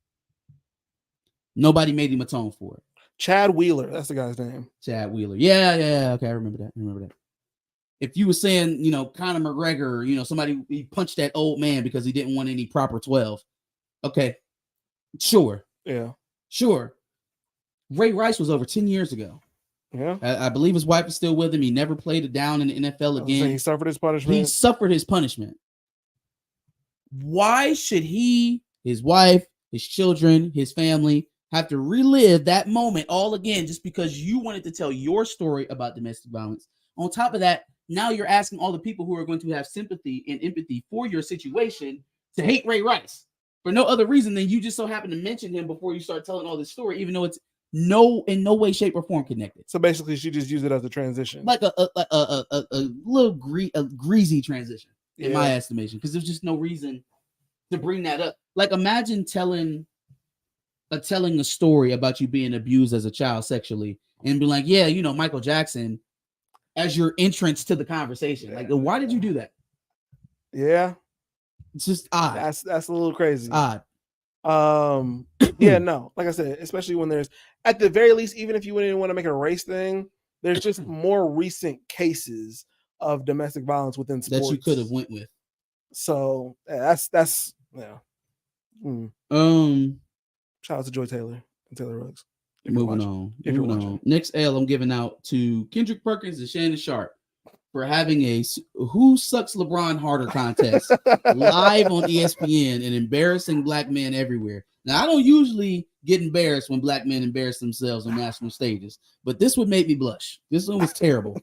Nobody made him atone for it. Chad Wheeler, that's the guy's name. Chad Wheeler. Yeah. Okay, I remember that. If you were saying, Conor McGregor, somebody he punched that old man because he didn't want any proper 12. Okay, sure. Yeah. Sure. Ray Rice was over 10 years ago. Yeah. I believe his wife is still with him. He never played it down in the NFL again. He suffered his punishment. He suffered his punishment. Why should he, his wife, his children, his family have to relive that moment all again just because you wanted to tell your story about domestic violence? On top of that, now you're asking all the people who are going to have sympathy and empathy for your situation to hate Ray Rice for no other reason than you just so happen to mention him before you start telling all this story, even though it's in no way, shape, or form connected. So basically, she just used it as a transition, like a little greasy transition, in my estimation, because there's just no reason to bring that up. Like, imagine telling a story about you being abused as a child sexually, and be like, yeah, Michael Jackson, as your entrance to the conversation. Like, why did you do that? Yeah, it's just odd. That's a little crazy. It's odd. Yeah, no. Like I said, especially when there's, at the very least, even if you wouldn't want to make it a race thing, there's just more recent cases of domestic violence within sports that you could have went with. So that's yeah. Shout out to Joy Taylor and Taylor Ruggs. Moving on. Next L I'm giving out to Kendrick Perkins and Shannon Sharp for having a Who Sucks LeBron Harder contest live on ESPN and embarrassing black men everywhere. Now, I don't usually get embarrassed when black men embarrass themselves on national stages, but this would make me blush. This one was terrible.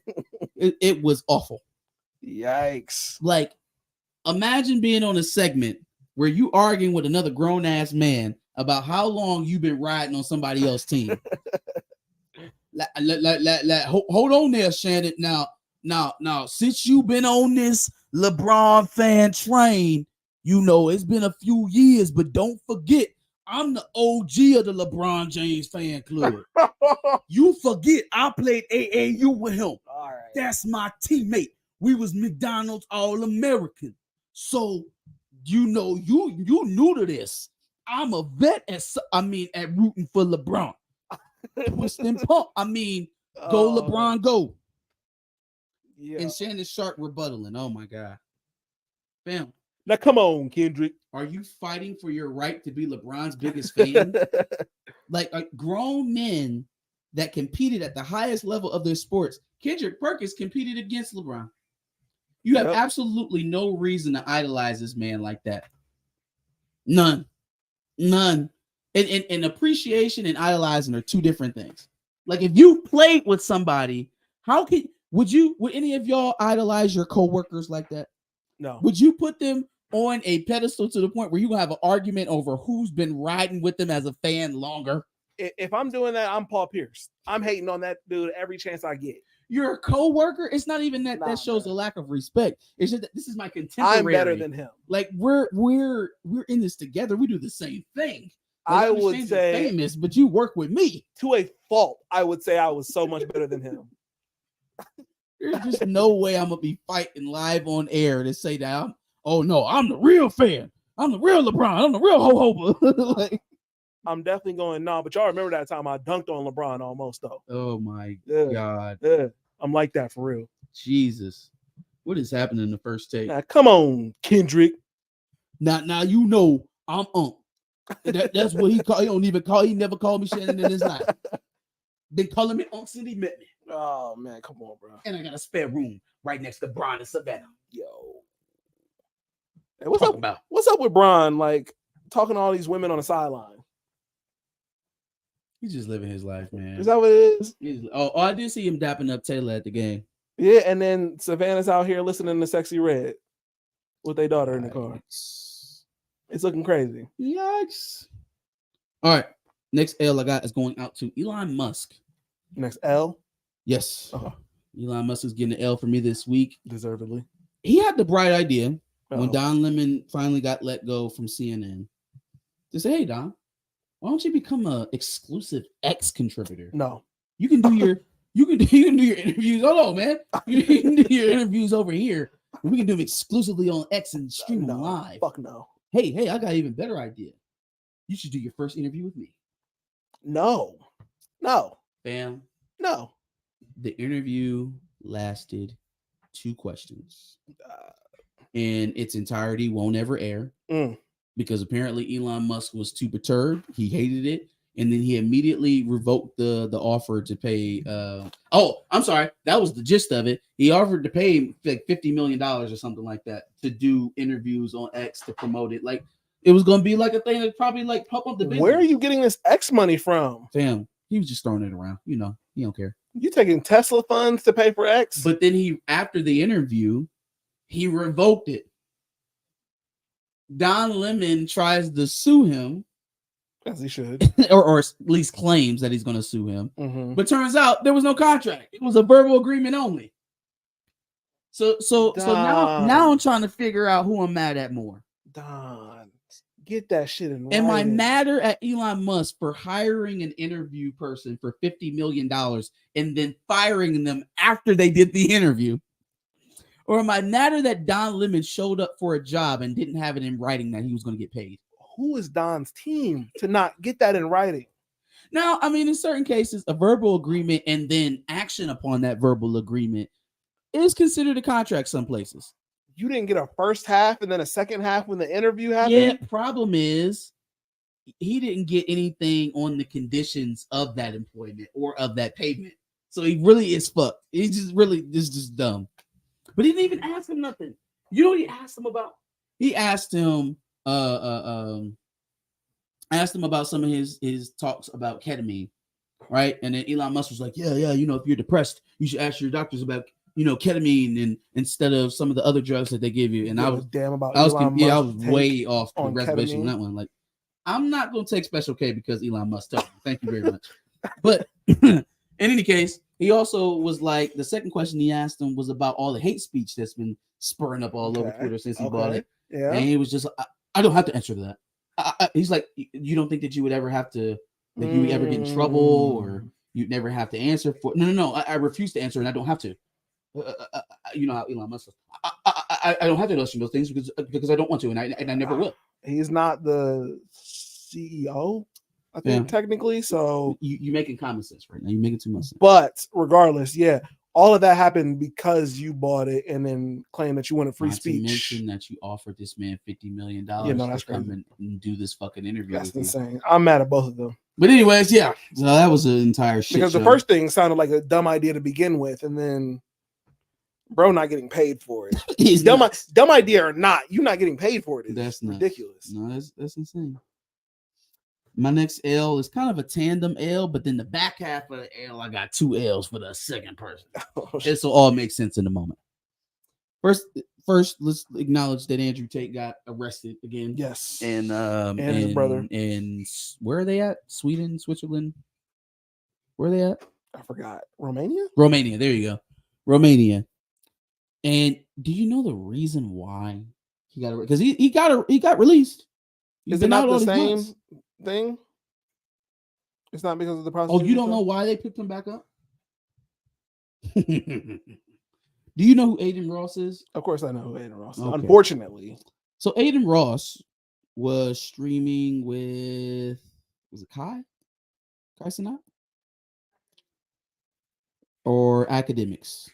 It was awful. Yikes. Like, imagine being on a segment where you arguing with another grown-ass man about how long you've been riding on somebody else's team. Hold on there, Shannon. Now, since you've been on this LeBron fan train, it's been a few years, but don't forget, I'm the OG of the LeBron James fan club. You forget I played AAU with him. All right. That's my teammate. We was McDonald's All-American. So, you new to this. I'm a vet at rooting for LeBron. Twist and pump. Go LeBron, go. Yeah. And Shannon Sharp rebuttaling. Oh my God. Fam. Now come on, Kendrick. Are you fighting for your right to be LeBron's biggest fan? Like grown men that competed at the highest level of their sports. Kendrick Perkins competed against LeBron. You have absolutely no reason to idolize this man like that. None. And appreciation and idolizing are two different things. Like, if you played with somebody, would any of y'all idolize your coworkers like that? No. Would you put them on a pedestal to the point where you have an argument over who's been riding with them as a fan longer? If I'm doing that, I'm Paul Pierce. I'm hating on that dude every chance I get. You're a coworker. It's not even that shows a lack of respect. It's just that this is my contemporary. I'm better than him. Like, we're in this together. We do the same thing. Like, I would say famous, but you work with me to a fault. I would say I was so much better than him. There's just no way I'm gonna be fighting live on air to say that. I'm the real fan. I'm the real LeBron. I'm the real ho-ho. Like, I'm definitely going but y'all remember that time I dunked on LeBron almost though. Oh my God. Yeah. I'm like that for real. Jesus. What is happening in the first take? Now come on, Kendrick. Now I'm That's what he called. He never called me Shannon in his life. Been calling me Unc since he met me. Oh man, come on, bro. And I got a spare room right next to Bron and Savannah. Yo. Hey, what's up with Bron? Like, talking to all these women on the sideline. He's just living his life, man. Is that what it is? I did see him dapping up Taylor at the game. Yeah, and then Savannah's out here listening to Sexy Red with their daughter in the car. It's looking crazy. Yikes. All right. Next L I got is going out to Elon Musk. Next L? Yes. Elon Musk is getting an L for me this week. Deservedly. He had the bright idea when Don Lemon finally got let go from CNN to say, hey, Don, why don't you become an exclusive X contributor? No. You can do your interviews. Hold on, man. You can do your interviews over here. We can do them exclusively on X and stream them live. Fuck no. Hey, I got an even better idea. You should do your first interview with me. No. Bam. No. The interview lasted 2 questions. In its entirety won't ever air because apparently Elon Musk was too perturbed. He hated it. And then he immediately revoked the offer to pay. I'm sorry. That was the gist of it. He offered to pay like $50 million or something like that to do interviews on X to promote it. Like it was going to be like a thing that probably like pump up the business. Where are you getting this X money from? Fam, he was just throwing it around. You know, he don't care. You taking Tesla funds to pay for X? But then after the interview, he revoked it. Don Lemon tries to sue him. As he should. or at least claims that he's going to sue him. Mm-hmm. But turns out there was no contract. It was a verbal agreement only. So now I'm trying to figure out who I'm mad at more. Don, get that shit in writing. Am I madder at Elon Musk for hiring an interview person for $50 million and then firing them after they did the interview? Or am I madder that Don Lemon showed up for a job and didn't have it in writing that he was going to get paid? Who is Don's team to not get that in writing? Now, I mean, in certain cases, a verbal agreement and then action upon that verbal agreement is considered a contract some places. You didn't get a first half and then a second half when the interview happened? Yeah, problem is he didn't get anything on the conditions of that employment or of that payment. So he really is fucked. He's just dumb. But he didn't even ask him nothing. You know what he asked him about? He asked him asked him about some of his talks about ketamine, right? And then Elon Musk was like, yeah, you know, if you're depressed, you should ask your doctors about, you know, ketamine and instead of some of the other drugs that they give you. And I was way off the reservation on that one. Like, I'm not gonna take Special K because Elon Musk told me. Thank you very much. But in any case, he also was like, the second question he asked him was about all the hate speech that's been spurring up all over Twitter since he bought it. Yeah. And he was just, I don't have to answer to that. He's like, you don't think that you would ever have to, that you would ever get in trouble or you'd never have to answer for? No. I refuse to answer and I don't have to. You know how Elon Musk is. I don't have to listen to those things because I don't want to and I never will. He's not the CEO, I think, technically. So you're making common sense right now. You're making too much sense. But regardless, yeah. All of that happened because you bought it and then claimed that you wanted free speech. To mention that you offered this man $50 million to come and do this fucking interview. That's insane. I'm mad at both of them. But anyways, yeah. So that was an entire shit because show. The first thing sounded like a dumb idea to begin with, and then bro not getting paid for it. dumb idea or not, you not getting paid for it. That's ridiculous. No, that's insane. My next L is kind of a tandem L, but then the back half of the L, I got 2 L's for the second person. This will all make sense in a moment. First, let's acknowledge that Andrew Tate got arrested again. Yes. And his brother. And where are they at? Sweden, Switzerland? Where are they at? I forgot. Romania? Romania. There you go. Romania. And do you know the reason why he got arrested? Because he got released. Is it not the same thing? It's not because of the prosecution. Oh, you don't know why they picked him back up? Do you know who Aiden Ross is? Of course I know who Aiden Ross is. Okay. Unfortunately. So Aiden Ross was streaming with, was it Kai Cenat? Or Academics?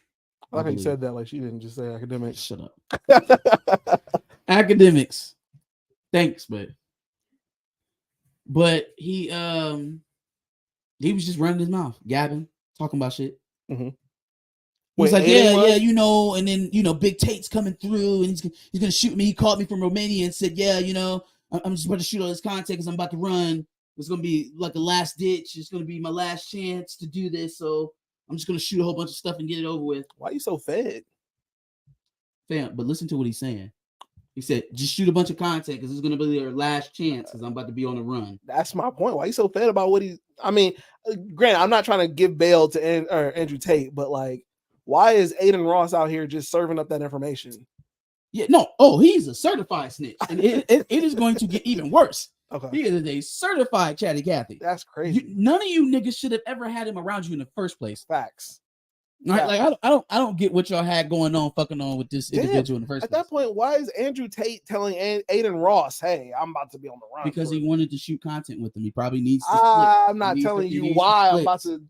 I like how you said that like she didn't just say Academics. Shut up. Academics. Thanks, but he was just running his mouth, gabbing, talking about shit. Mm-hmm. He's like, yeah, you know, and then, you know, Big Tate's coming through and he's gonna shoot me. He called me from Romania and said, yeah, you know, I'm just about to shoot all this content because I'm about to run. It's gonna be like a last ditch. It's gonna be my last chance to do this. So I'm just gonna shoot a whole bunch of stuff and get it over with. Why are you so fed? Fam, but listen to what he's saying. He said, just shoot a bunch of content because it's going to be their last chance because I'm about to be on the run. That's my point. Why are you so fed about what he's... I mean, granted, I'm not trying to give bail to Andrew Tate, but like, why is Aiden Ross out here just serving up that information? Yeah, no. Oh, he's a certified snitch. And it is going to get even worse. Okay. He is a certified Chatty Cathy. That's crazy. None of you niggas should have ever had him around you in the first place. Facts. Right? Like I don't get what y'all had going on, fucking on with this individual in the first place. At that point, why is Andrew Tate telling Aiden Ross, "Hey, I'm about to be on the run"? Because he wanted to shoot content with him. He probably needs to. I'm not telling you why I'm about to.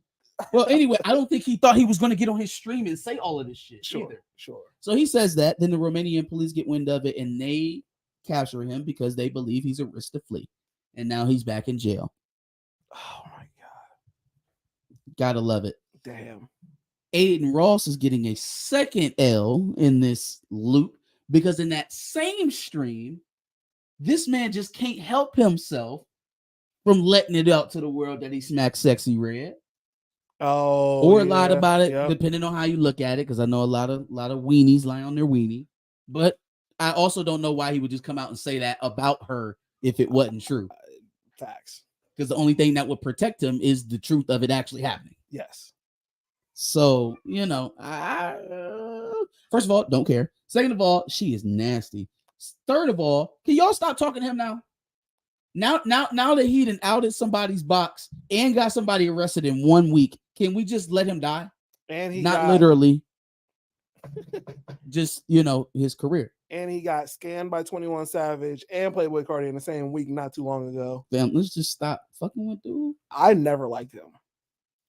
Well, anyway, I don't think he thought he was going to get on his stream and say all of this shit either. Sure. So he says that. Then the Romanian police get wind of it and they capture him because they believe he's a risk to flee. And now he's back in jail. Oh my God. Gotta love it. Damn. Aiden Ross is getting a second L in this loop because in that same stream, this man just can't help himself from letting it out to the world that he smacked Sexy Red. Oh, or lied about it, depending on how you look at it. Because I know a lot of weenies lie on their weenie, but I also don't know why he would just come out and say that about her if it wasn't true. Facts. Because the only thing that would protect him is the truth of it actually happening. Yes. So first of all, don't care. Second of all, she is nasty. Third of all, can y'all stop talking to him now? Now that he done outed somebody's box and got somebody arrested in 1 week, can we just let him die? And he not literally, just his career. And he got scanned by 21 Savage and Playboy Cardi in the same week not too long ago. Damn, let's just stop fucking with dude. I never liked him.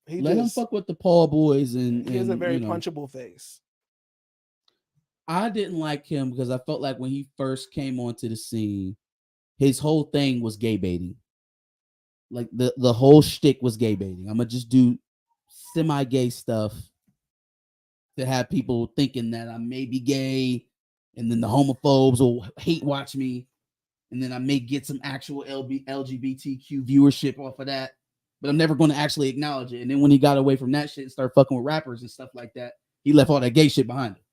Let him fuck with the Paul boys and he has a very punchable face. I didn't like him because I felt like when he first came onto the scene, his whole thing was gay baiting. Like the whole shtick was gay baiting. I'm gonna just do semi-gay stuff to have people thinking that I may be gay, and then the homophobes will hate watch me, and then I may get some actual LGBTQ viewership off of that, but I'm never going to actually acknowledge it. And then when he got away from that shit and started fucking with rappers and stuff like that, he left all that gay shit behind him.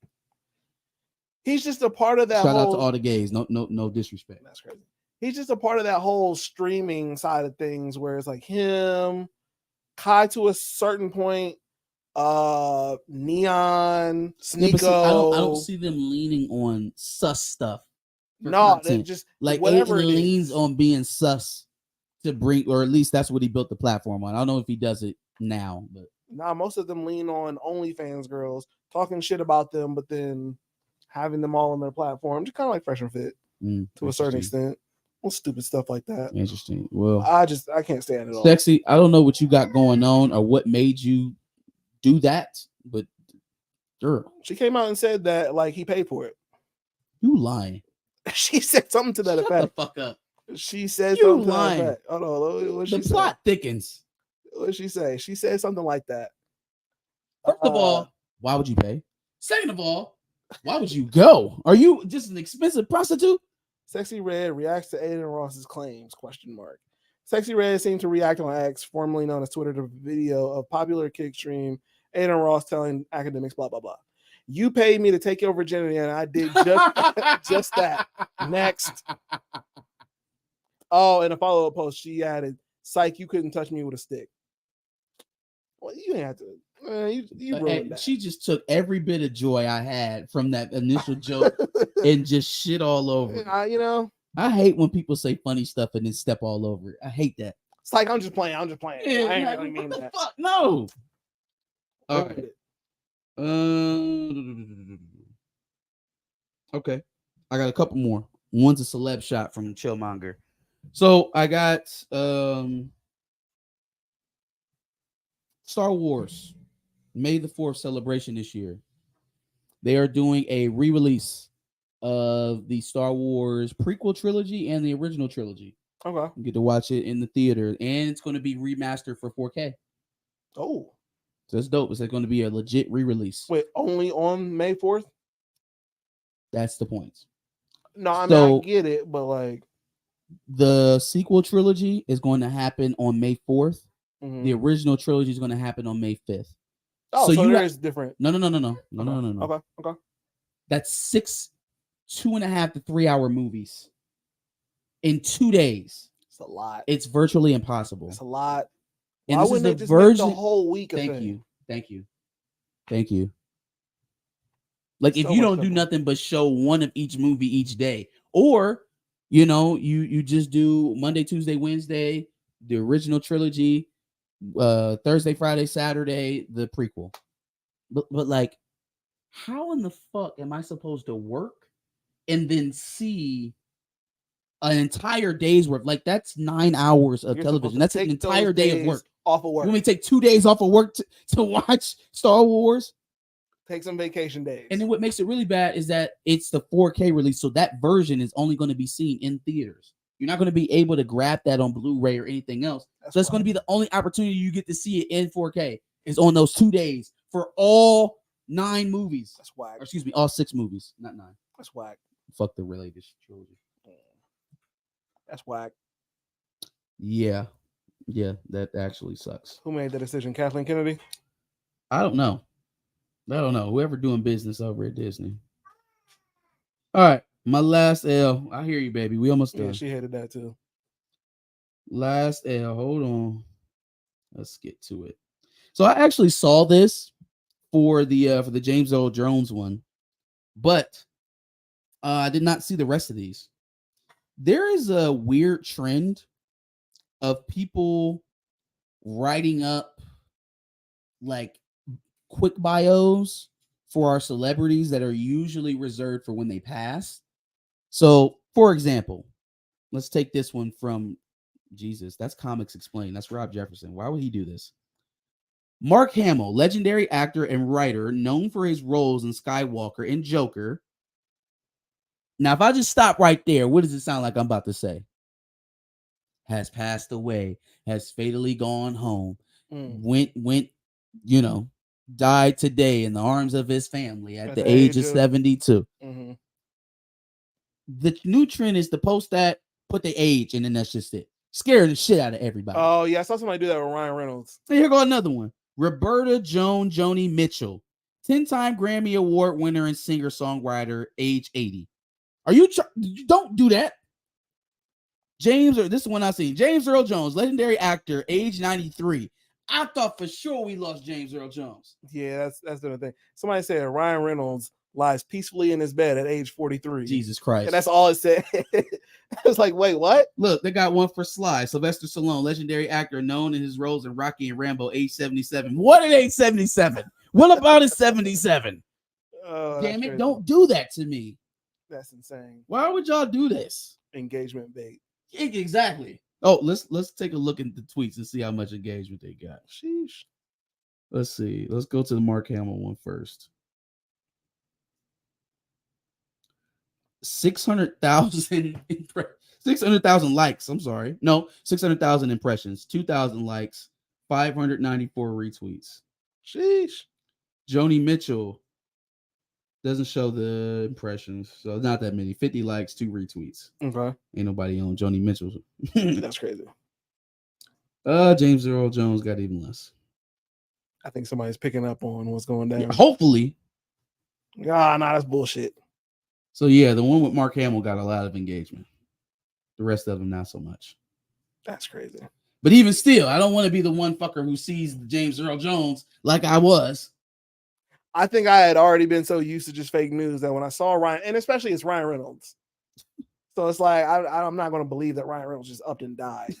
He's just a part of that. Shout out to all the gays. No disrespect. That's crazy. He's just a part of that whole streaming side of things where it's like him, Kai to a certain point, Neon, Sneeko. I don't see them leaning on sus stuff. No, they just like whatever it leans on being sus to bring, or at least that's what he built the platform on. I don't know if he does it now, but most of them lean on OnlyFans girls talking shit about them, but then having them all on their platform, just kind of like Fresh and Fit to a certain extent. Well, stupid stuff like that. Interesting. Well, I can't stand it all. Sexy, I don't know what you got going on or what made you do that, but girl, she came out and said that like he paid for it. You lying? She said something to that effect. Shut the fuck up. She said you something lying. to that effect. Hold on, what the plot thickens. What did she say? She said something like that. First of all, why would you pay? Second of all, why would you go? Are you just an expensive prostitute? Sexy Red reacts to Aiden Ross's claims, ? Sexy Red seemed to react on X, formerly known as Twitter, to a video of popular kick stream Aiden Ross telling academics, blah, blah, blah. You paid me to take your virginity, and I did just that. Next. Oh, in a follow-up post, she added, psych, you couldn't touch me with a stick. Well, you didn't have to. You ruined that. She just took every bit of joy I had from that initial joke and just shit all over it. I hate when people say funny stuff and then step all over it. I hate that. It's like, I'm just playing. Yeah, I ain't really mean what that. The fuck? No. All right. Okay. I got a couple more. One's a celeb shot from Chillmonger. So I got Star Wars May the 4th celebration this year. They are doing a re-release of the Star Wars prequel trilogy and the original trilogy. Okay. You get to watch it in the theater, and it's going to be remastered for 4K. Oh. So it's dope. It's going to be a legit re-release. Wait, only on May 4th? That's the point. No, I mean, I get it, but like... The sequel trilogy is going to happen on May 4th. Mm-hmm. The original trilogy is going to happen on May 5th. Oh, so you guys different. No. Okay. That's 6 2.5 to 3 hour movies in 2 days. It's a lot. It's virtually impossible. It's a lot. And why wouldn't they just make the whole week? Thank you. Like so if you don't do nothing but show one of each movie each day, or you just do Monday, Tuesday, Wednesday, the original trilogy, Thursday, Friday, Saturday, the prequel. But like, how in the fuck am I supposed to work and then see an entire day's worth? Like, that's 9 hours of television. That's an entire day of work off of work. You want me to take 2 days off of work to watch Star Wars? Take some vacation days. And then what makes it really bad is that it's the 4K release, so that version is only going to be seen in theaters. You're not going to be able to grab that on Blu-ray or anything else. So it's going to be the only opportunity you get to see it in 4K is on those 2 days for all 9 movies. That's whack. Or excuse me, all 6 movies, not 9. That's whack. Fuck the related trilogy. That's whack. Yeah, that actually sucks. Who made the decision? Kathleen Kennedy? I don't know. Whoever doing business over at Disney. All right, my last L. I hear you, baby. We almost done. Yeah, she hated that too. Last L. Hold on. Let's get to it. So I actually saw this for the James Earl Jones one, but I did not see the rest of these. There is a weird trend of people writing up like quick bios for our celebrities that are usually reserved for when they pass. So, for example, let's take this one from Jesus. That's Comics Explained. That's Rob Jefferson. Why would he do this? Mark Hamill, legendary actor and writer known for his roles in Skywalker and Joker. Now, if I just stop right there, what does it sound like I'm about to say? Has passed away, has fatally gone home, went, died today in the arms of his family at the age of 72. Mm-hmm. The new trend is to post that, put the age, and then that's just it. Scaring the shit out of everybody. Oh, yeah, I saw somebody do that with Ryan Reynolds. And here go another one. Roberta Joan Joni Mitchell, 10-time Grammy Award winner and singer-songwriter, age 80. Are you don't do that. This is one I seen. James Earl Jones, legendary actor, age 93. I thought for sure we lost James Earl Jones. Yeah, that's the thing. Somebody said Ryan Reynolds lies peacefully in his bed at age 43. Jesus Christ. And that's all it said. It's like, wait, what? Look, they got one for Sly. Sylvester Stallone, legendary actor known in his roles in Rocky and Rambo, age 77. What at age 77? What about his 77? Oh, damn it, crazy. Don't do that to me. That's insane. Why would y'all do this? Engagement bait. Exactly. Oh, let's take a look at the tweets and see how much engagement they got. Sheesh. Let's see. Let's go to the Mark Hamill one first. 600,000 likes. I'm sorry. No, 600,000 impressions, 2,000 likes, 594 retweets. Sheesh. Joni Mitchell doesn't show the impressions, so not that many. 50 likes, 2 retweets. Okay. Ain't nobody on Joni Mitchell. That's crazy. James Earl Jones got even less. I think somebody's picking up on what's going down. Yeah, hopefully. Nah, that's bullshit. So yeah, the one with Mark Hamill got a lot of engagement. The rest of them not so much. That's crazy. But even still, I don't want to be the one fucker who sees James Earl Jones like I was. I think I had already been so used to just fake news that when I saw Ryan, and especially it's Ryan Reynolds, so it's like I'm not going to believe that Ryan Reynolds just upped and died.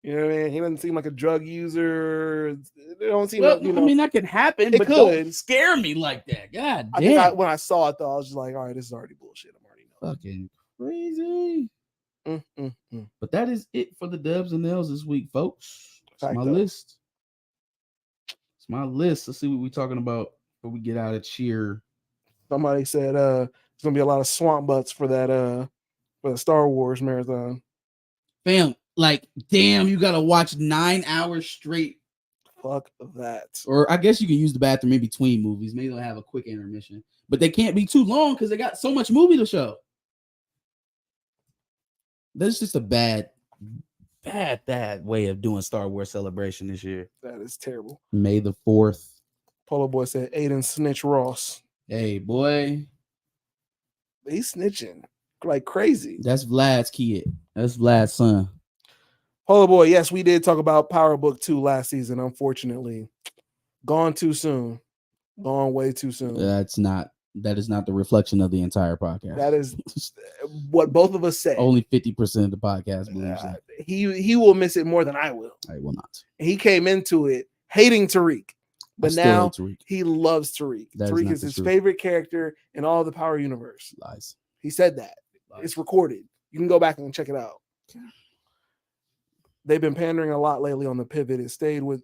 You know what I mean? He doesn't seem like a drug user. They don't seem. Well, I mean, that could happen, but don't scare me like that. God damn! When I saw it, though, I was just like, all right, this is already bullshit. I'm already knowing. Fucking crazy. But that is it for the Dubs and L's this week, folks. It's my list. It's my list. Let's see what we're talking about before we get out of cheer. Somebody said there's gonna be a lot of swamp butts for that for the Star Wars marathon. Fam, like, damn, you gotta watch 9 hours straight. Fuck that. Or I guess you can use the bathroom in between movies. Maybe they'll have a quick intermission, but they can't be too long because they got so much movie to show. That's just a bad way of doing Star Wars celebration this year. That is terrible. May the 4th. Polo Boy said Aiden snitch Ross. Hey, boy. He's snitching like crazy. That's Vlad's kid. That's Vlad's son. Polo Boy, yes, we did talk about Power Book 2 last season. Unfortunately, gone too soon. Gone way too soon. That is not the reflection of the entire podcast. That is what both of us said. Only 50% of the podcast believes that. He will miss it more than I will. I will not. He came into it hating Tariq, but now he loves Tariq. Tariq is his favorite character in all of the Power universe. Lies. He said that. Lies. It's recorded. You can go back and check it out. they've been pandering a lot lately on the pivot. It stayed with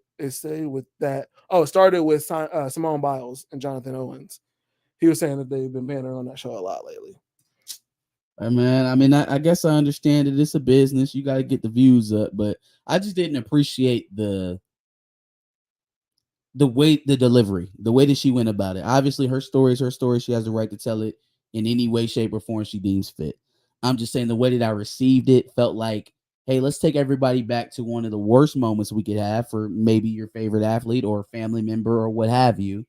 that. Oh, it started with Simone Biles and Jonathan Owens. He was saying that they've been pandering on that show a lot lately. Hey man, I mean, I guess I understand that it's a business. You got to get the views up, but I just didn't appreciate the delivery, the way that she went about it. Obviously, her story is her story. She has the right to tell it in any way, shape, or form she deems fit. I'm just saying the way that I received it felt like, hey, let's take everybody back to one of the worst moments we could have for maybe your favorite athlete or family member or what have you,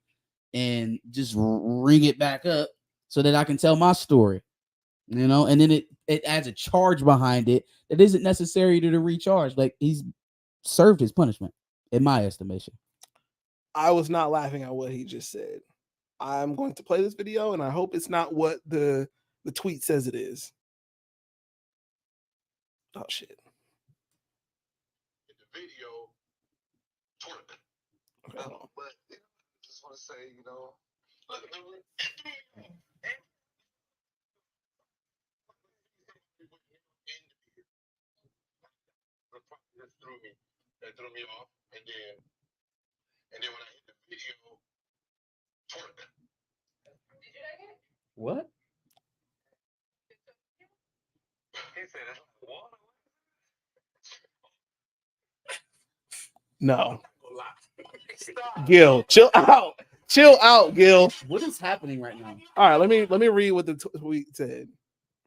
and just ring it back up so that I can tell my story. And then it adds a charge behind it that isn't necessary to recharge. Like, he's served his punishment, in my estimation. I was not laughing at what he just said. I'm going to play this video, and I hope it's not what the tweet says it is. Oh shit! In the video, tournament. Okay, hold on. But I just want to say, that threw me off, and then when I hit the video, tournament. What? He said it's like water. No. Gil, chill out. Chill out, Gil. What is happening right now? All right, let me read what the tweet said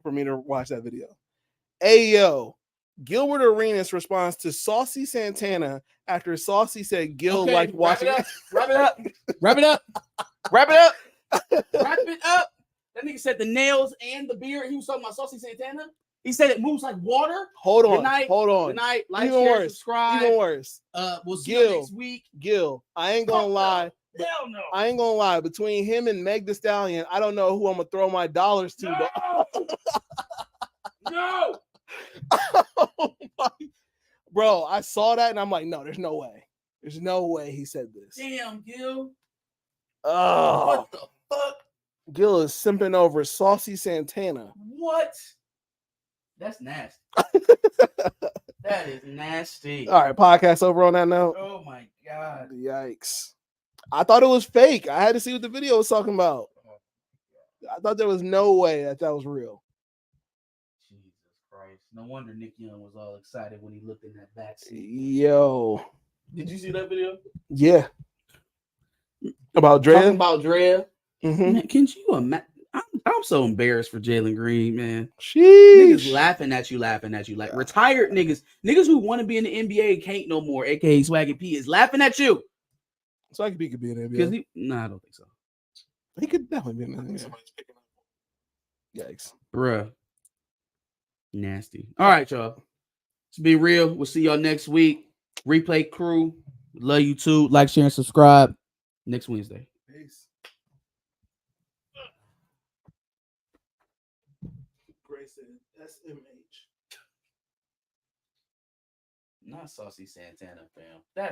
for me to watch that video. Ayo, Gilbert Arenas responds to Saucy Santana after Saucy said Gil liked watching. Wrap it up. Wrap it up. Wrap it up. Wrap it up. That nigga said the nails and the beard. He was talking about Saucy Santana. He said it moves like water. Hold on. Good night. Hold on. Good night. Like, even share, worse. subscribe. Even worse. We'll see you next week. Gil, I ain't gonna lie. Hell no. I ain't gonna lie. Between him and Meg Thee Stallion, I don't know who I'm gonna throw my dollars to. No. No. Oh bro, I saw that and I'm like, no, there's no way. There's no way he said this. Damn, Gil. Oh, what the fuck? Gil is simping over Saucy Santana. What? That's nasty. That is nasty. All right, podcast over on that note. Oh my god. Yikes. I thought it was fake. I had to see what the video was talking about. I thought there was no way that was real. Jesus Christ. No wonder Nick Young was all excited when he looked in that backseat. Yo. Did you see that video? Yeah. About Drea? Talking about Drea. Mm-hmm. Man, can you imagine? I'm so embarrassed for Jalen Green, man. Sheesh. Niggas laughing at you. Like retired niggas who want to be in the NBA and can't no more, aka Swaggy P, is laughing at you. Swaggy P could be in the NBA. Nah, I don't think so. He could definitely be in the NBA. Yikes. Bruh. Nasty. All right, y'all. Let's be real. We'll see y'all next week. Replay crew. Love you too. Like, share, and subscribe. Next Wednesday. Peace. Grayson, SMH. Not Saucy Santana, fam. That's